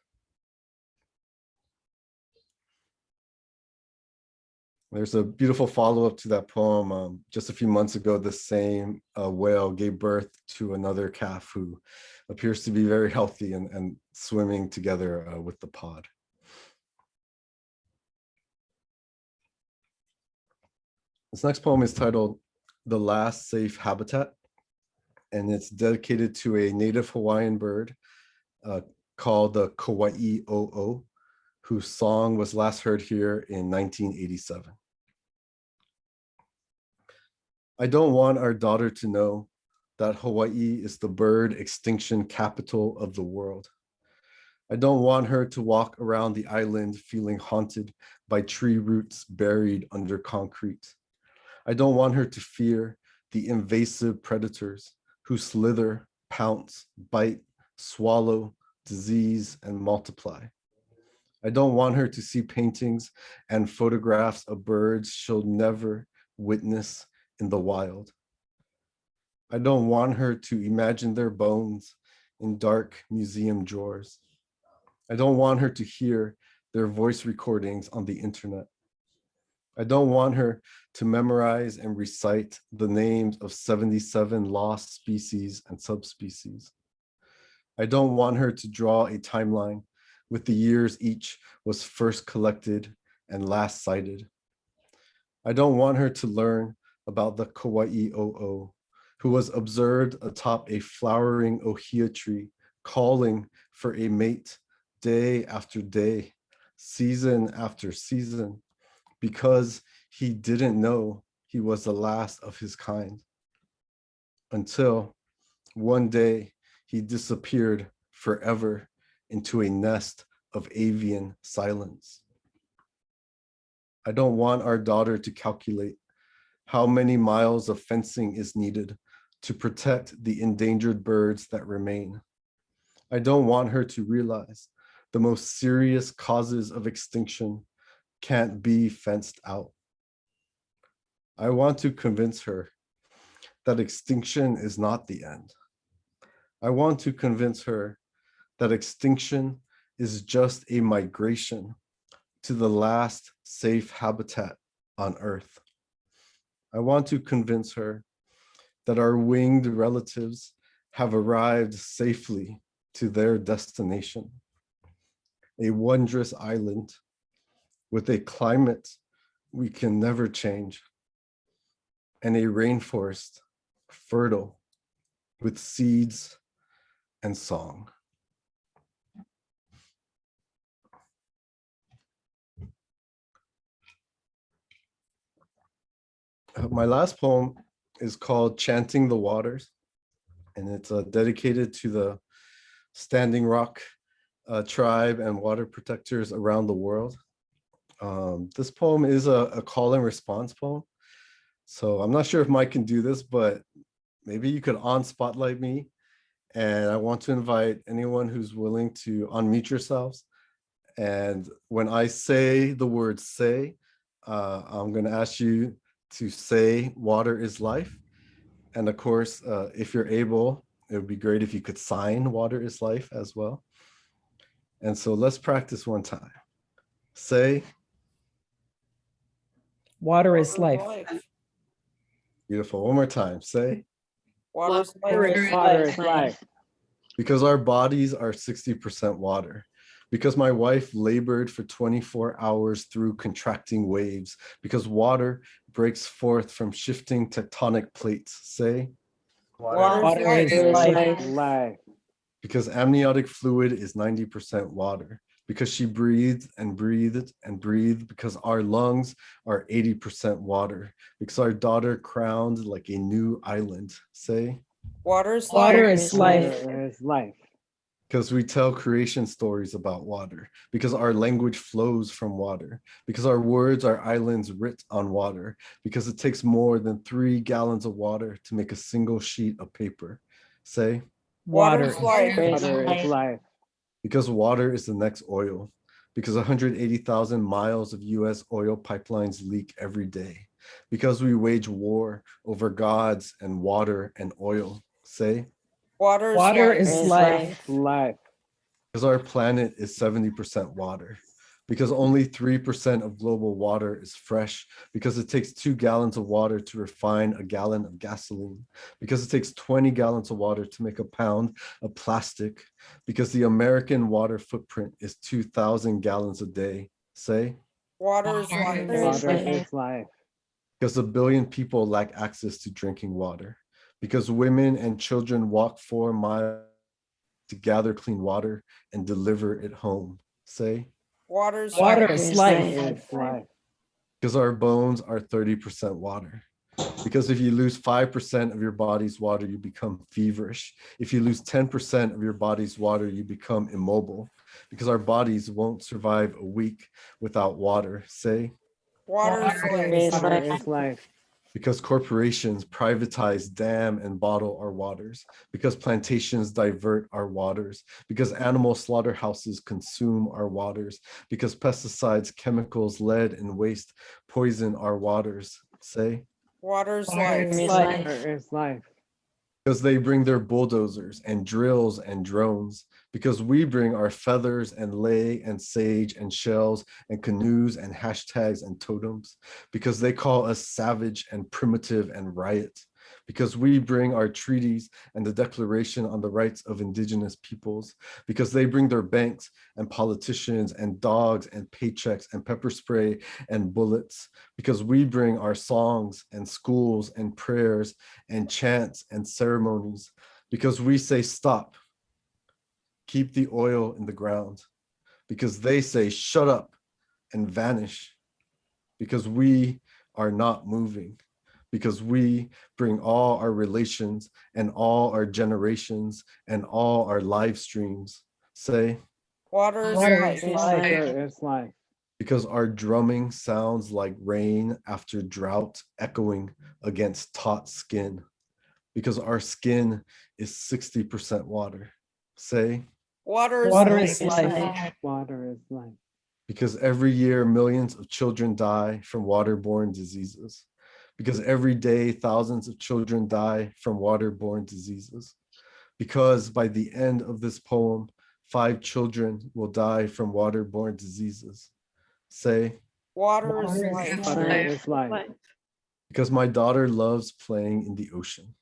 There's a beautiful follow-up to that poem. Just a few months ago, the same whale gave birth to another calf who appears to be very healthy and swimming together with the pod. This next poem is titled The Last Safe Habitat, and it's dedicated to a native Hawaiian bird called the Kauai-o-o, whose song was last heard here in 1987. I don't want our daughter to know that Hawaii is the bird extinction capital of the world. I don't want her to walk around the island feeling haunted by tree roots buried under concrete. I don't want her to fear the invasive predators who slither, pounce, bite, swallow, disease, and multiply. I don't want her to see paintings and photographs of birds she'll never witness in the wild. I don't want her to imagine their bones in dark museum drawers. I don't want her to hear their voice recordings on the internet. I don't want her to memorize and recite the names of 77 lost species and subspecies. I don't want her to draw a timeline with the years each was first collected and last sighted. I don't want her to learn about the Kauai o'o, who was observed atop a flowering ohia tree, calling for a mate day after day, season after season, because he didn't know he was the last of his kind. Until one day he disappeared forever into a nest of avian silence. I don't want our daughter to calculate how many miles of fencing is needed to protect the endangered birds that remain. I don't want her to realize the most serious causes of extinction can't be fenced out. I want to convince her that extinction is not the end. I want to convince her that extinction is just a migration to the last safe habitat on Earth. I want to convince her that our winged relatives have arrived safely to their destination, a wondrous island with a climate we can never change, and a rainforest fertile with seeds and song. My last poem is called Chanting the Waters, and it's dedicated to the Standing Rock tribe and water protectors around the world. This poem is a call and response poem. So I'm not sure if Mike can do this, but maybe you could spotlight me. And I want to invite anyone who's willing to unmute yourselves. And when I say the word say, I'm going to ask you to say water is life. And of course, if you're able, it would be great if you could sign water is life as well. And so let's practice one time. Say, water is life. beautiful. One more time. Say, Water is Water is life. because our bodies are 60% water. Because my wife labored for 24 hours through contracting waves. Because water breaks forth from shifting tectonic plates. Say, Water is life. Life. because amniotic fluid is 90% water. Because she breathed and breathed and breathed. Because our lungs are 80% water. Because our daughter crowned like a new island. Say, Water is life. Water is life. because we tell creation stories about water, because our language flows from water, because our words are islands writ on water, because it takes more than 3 gallons of water to make a single sheet of paper. Say, Water is life. Water is life. because water is the next oil, because 180,000 miles of US oil pipelines leak every day, because we wage war over gods and water and oil. Say, Water is life. Life. because our planet is 70% water, because only 3% of global water is fresh, because it takes 2 gallons of water to refine a gallon of gasoline, because it takes 20 gallons of water to make a pound of plastic, because the American water footprint is 2,000 gallons a day. Say, Water is life. Water is life. because 1 billion people lack access to drinking water, because women and children walk 4 miles to gather clean water and deliver it home. Say, Water is Water life. is life. because our bones are 30% water. Because if you lose 5% of your body's water, you become feverish. If you lose 10% of your body's water, you become immobile. Because our bodies won't survive a week without water. Say, Water is life. Water is life. because corporations privatize, dam, and bottle our waters, because plantations divert our waters, because animal slaughterhouses consume our waters, because pesticides, chemicals, lead, and waste poison our waters. Say, Water is Water life. is life. because they bring their bulldozers and drills and drones, because we bring our feathers and lei and sage and shells and canoes and hashtags and totems, because they call us savage and primitive and riot, because we bring our treaties and the Declaration on the Rights of Indigenous Peoples, because they bring their banks and politicians and dogs and paychecks and pepper spray and bullets, because we bring our songs and schools and prayers and chants and ceremonies, because we say stop, keep the oil in the ground, because they say shut up and vanish, because we are not moving, because we bring all our relations and all our generations and all our live streams. Say, Water is Water life. is life. because our drumming sounds like rain after drought echoing against taut skin, because our skin is 60% water. Say, Water is Water life. is life. Water is life. because every year millions of children die from waterborne diseases, because every day thousands of children die from waterborne diseases, because by the end of this poem, 5 children will die from waterborne diseases. Say, Water is Water is life. Water is life. because my daughter loves playing in the ocean,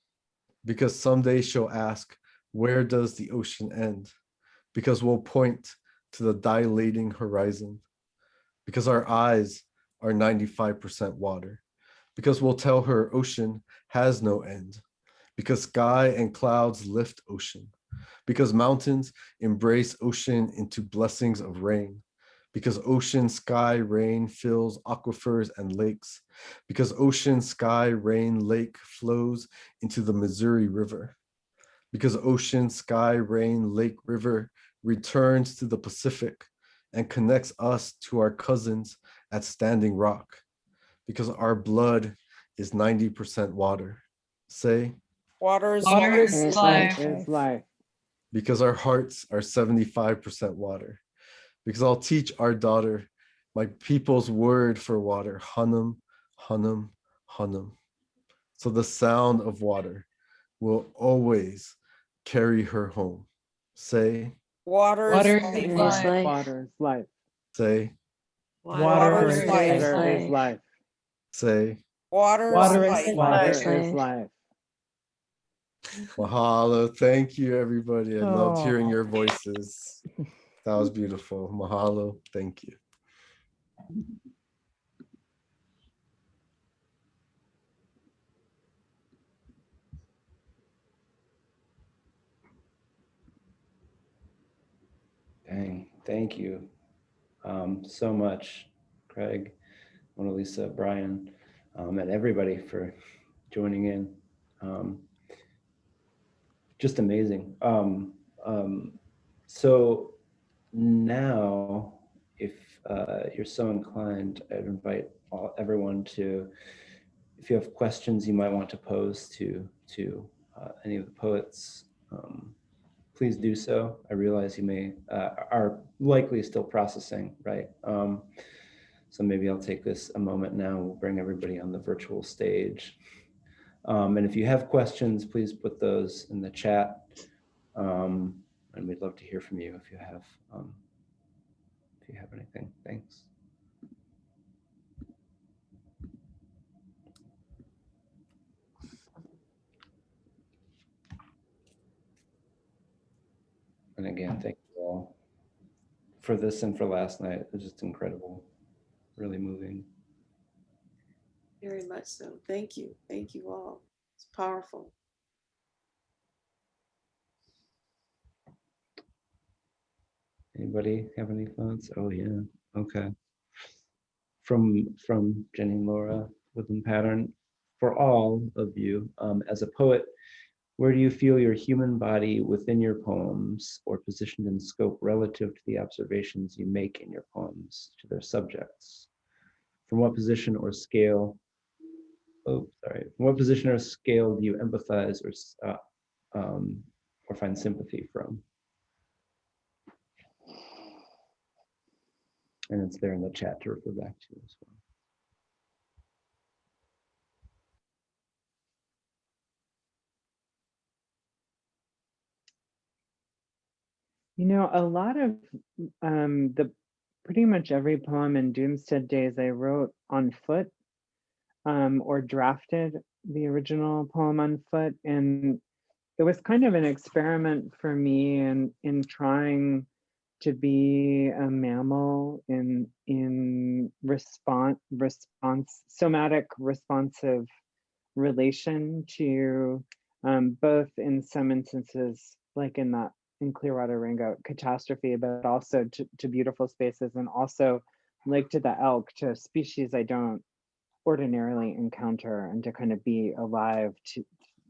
because someday she'll ask, where does the ocean end? Because we'll point to the dilating horizon, because our eyes are 95% water, because we'll tell her ocean has no end, because sky and clouds lift ocean, because mountains embrace ocean into blessings of rain, because ocean, sky, rain fills aquifers and lakes, because ocean, sky, rain, lake flows into the Missouri River, because ocean, sky, rain, lake, river returns to the Pacific and connects us to our cousins at Standing Rock, because our blood is 90% water. Say, Water is Water life. is Life life. is life. because our hearts are 75% water, because I'll teach our daughter my people's word for water, Hanum, Hanum, Hanum. So the sound of water will always carry her home. Say, Water Water is is life. life. Water is life. say, Water is is life. Water life. is life. say. Water Water is is life. Water life. is life. Mahalo. Thank you, everybody. I loved hearing Oh. your voices. That was beautiful. Mahalo. Thank you. Dang, thank you so much, Craig, Mona Lisa, Brian, and everybody for joining in. Just amazing. So now, if you're so inclined, I'd invite everyone to, if you have questions you might want to pose to any of the poets, please do so. I realize you may are likely still processing, right? So maybe I'll take this a moment now. We'll bring everybody on the virtual stage. And if you have questions, please put those in the chat. And we'd love to hear from you if you have anything. Thanks. And again, thank you all for this and for last night. It was just incredible, really moving. Very much so. Thank you. Thank you all. It's powerful. Anybody have any thoughts? Oh yeah, okay. From Jenny and Laura, Woodland Pattern, for all of you, as a poet, where do you feel your human body within your poems or positioned in scope relative to the observations you make in your poems to their subjects? From what position or scale, from what position or scale do you empathize or find sympathy from? And it's there in the chat to refer back to as well. You know, a lot of the pretty much every poem in Doomstead Days I wrote on foot, or drafted the original poem on foot. And it was kind of an experiment for me in trying to be a mammal in somatic responsive relation to both in some instances, like in Clearwater Ringo catastrophe, but also to beautiful spaces, and also like to the elk, to a species I don't ordinarily encounter, and to kind of be alive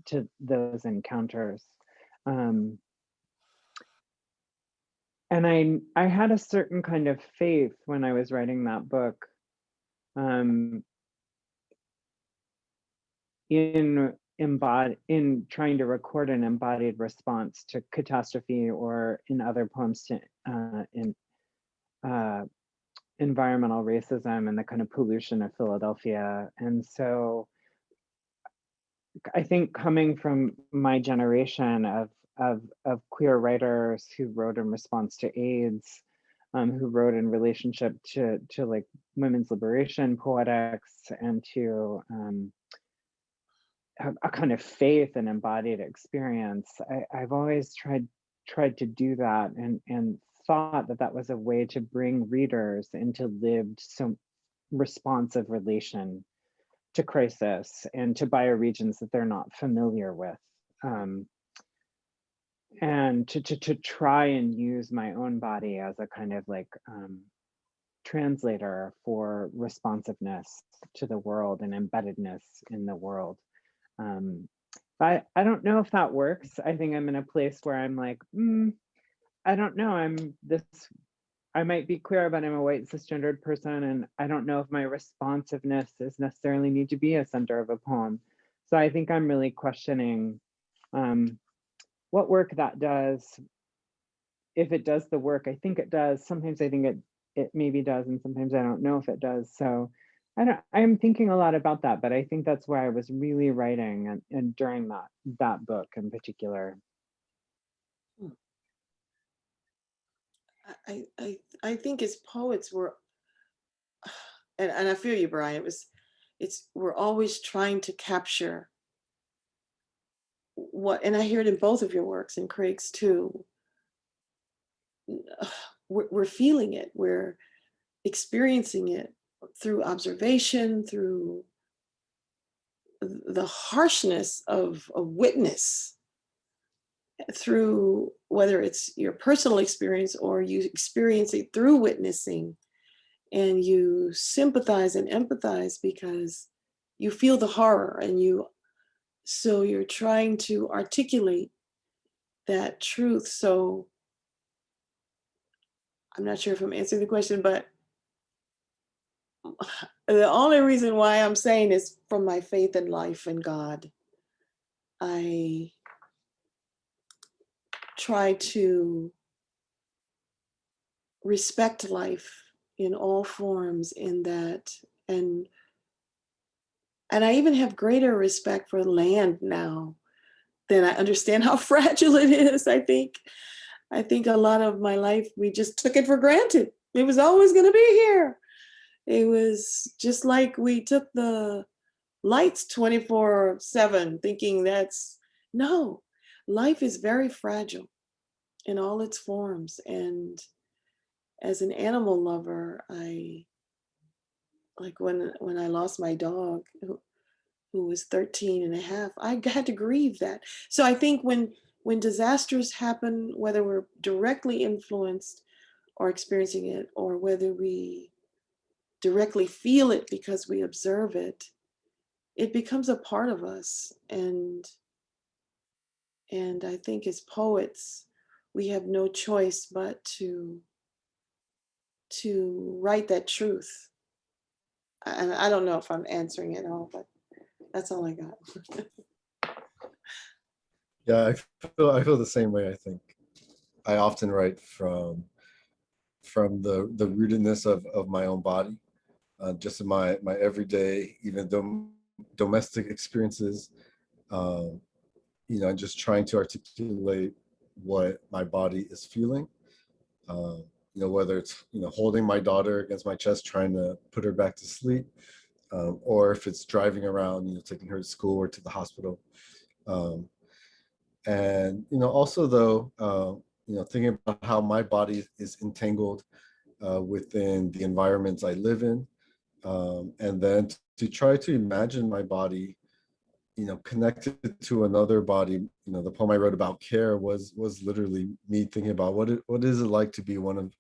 to those encounters. And I had a certain kind of faith when I was writing that book, in trying to record an embodied response to catastrophe, or in other poems to in environmental racism and the kind of pollution of Philadelphia. And so I think, coming from my generation of queer writers who wrote in response to AIDS, who wrote in relationship to like women's liberation poetics, and to a kind of faith and embodied experience, I've always tried to do that, and thought that that was a way to bring readers into lived, so responsive relation to crisis and to bioregions that they're not familiar with, and to try and use my own body as a kind of like translator for responsiveness to the world and embeddedness in the world. I don't know if that works. I think I'm in a place where I'm like, I don't know. I might be queer, but I'm a white cisgendered person, and I don't know if my responsiveness is necessarily need to be a center of a poem. So I think I'm really questioning what work that does. If it does the work I think it does. Sometimes I think it maybe does, and sometimes I don't know if it does. So I'm thinking a lot about that, but I think that's where I was really writing, and during that book in particular. I think as poets and I feel you, Brian, we're always trying to capture what, and I hear it in both of your works, and Craig's too. We're feeling it, we're experiencing it through observation, through the harshness of a witness, through whether it's your personal experience or you experience it through witnessing, and you sympathize and empathize because you feel the horror, and so you're trying to articulate that truth. So I'm not sure if I'm answering the question, but the only reason why I'm saying is from my faith in life and God. I try to respect life in all forms, in that, and I even have greater respect for land now than I understand how fragile it is. I think a lot of my life, we just took it for granted. It was always going to be here. It was just like we took the lights 24/7, thinking no, life is very fragile in all its forms. And as an animal lover, like when I lost my dog, who was 13 and a half, I had to grieve that. So I think when disasters happen, whether we're directly influenced or experiencing it, or whether we directly feel it because we observe it, it becomes a part of us. And I think as poets, we have no choice but to write that truth. And I don't know if I'm answering it all, but that's all I got. Yeah, I feel the same way. I think I often write from the rootedness of my own body, just in my everyday, even domestic experiences. You know, just trying to articulate what my body is feeling. Whether it's, holding my daughter against my chest, trying to put her back to sleep, or if it's driving around, taking her to school or to the hospital. And, also though, thinking about how my body is entangled within the environments I live in. And then to try to imagine my body, connected to another body. The poem I wrote about care was literally me thinking about what is it like to be one of,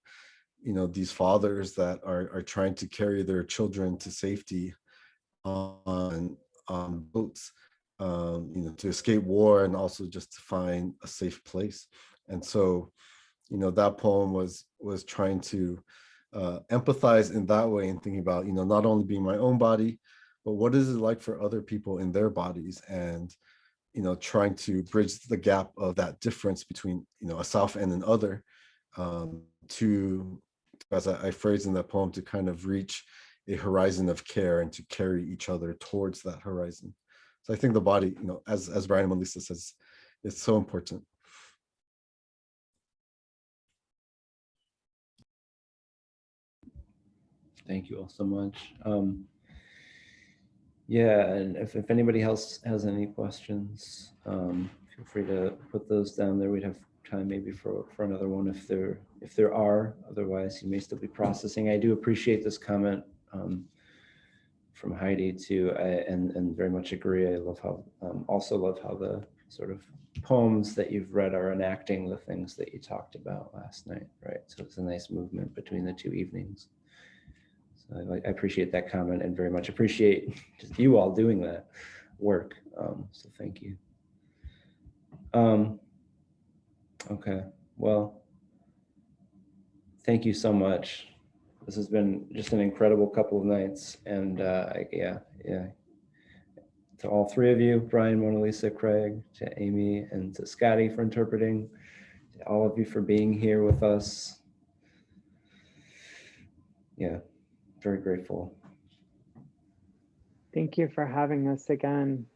these fathers that are trying to carry their children to safety on boats, to escape war and also just to find a safe place. And so, that poem was trying to empathize in that way and thinking about, not only being my own body, but what is it like for other people in their bodies, and trying to bridge the gap of that difference between a self and an other, to, as I phrase in that poem, to kind of reach a horizon of care and to carry each other towards that horizon. So I think the body, as Brian and Melissa says, is so important. Thank you all so much. Yeah, and if anybody else has any questions, feel free to put those down there. We'd have time maybe for another one if there are. Otherwise, you may still be processing. I do appreciate this comment from Heidi too, and very much agree. I love how also love how the sort of poems that you've read are enacting the things that you talked about last night, right? So it's a nice movement between the two evenings. So I appreciate that comment and very much appreciate just you all doing that work. So thank you. Okay, well, thank you so much. This has been just an incredible couple of nights, and yeah. To all three of you, Brian, Mona Lisa, Craig, to Amy, and to Scotty for interpreting, to all of you for being here with us. Yeah, very grateful. Thank you for having us again.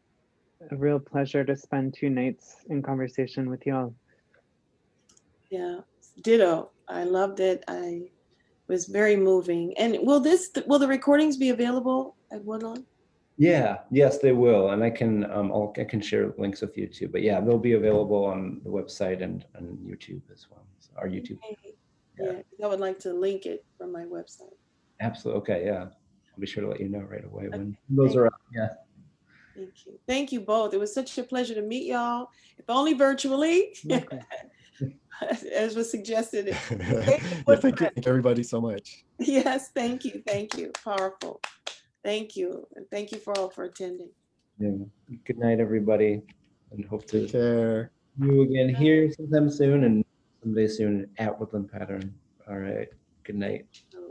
A real pleasure to spend 2 nights in conversation with you all. Yeah, ditto. I loved it. It was very moving. And will the recordings be available at Woodlawn? Yeah, yes, they will, and I can I can share links with you too. But yeah, they'll be available on the website and on YouTube as well. So our YouTube. Okay. Yeah, I would like to link it from my website. Absolutely. Okay. Yeah, I'll be sure to let you know right away when Okay. those are up. Yeah. Thank you. Thank you both. It was such a pleasure to meet y'all, if only virtually, as was suggested. Yeah, thank you everybody so much. Yes, thank you. Thank you. Powerful. Thank you. And thank you for all for attending. Yeah. Good night, everybody, and hope to Take care. see you again here sometime soon and someday soon at Woodland Pattern. All right. Good night. All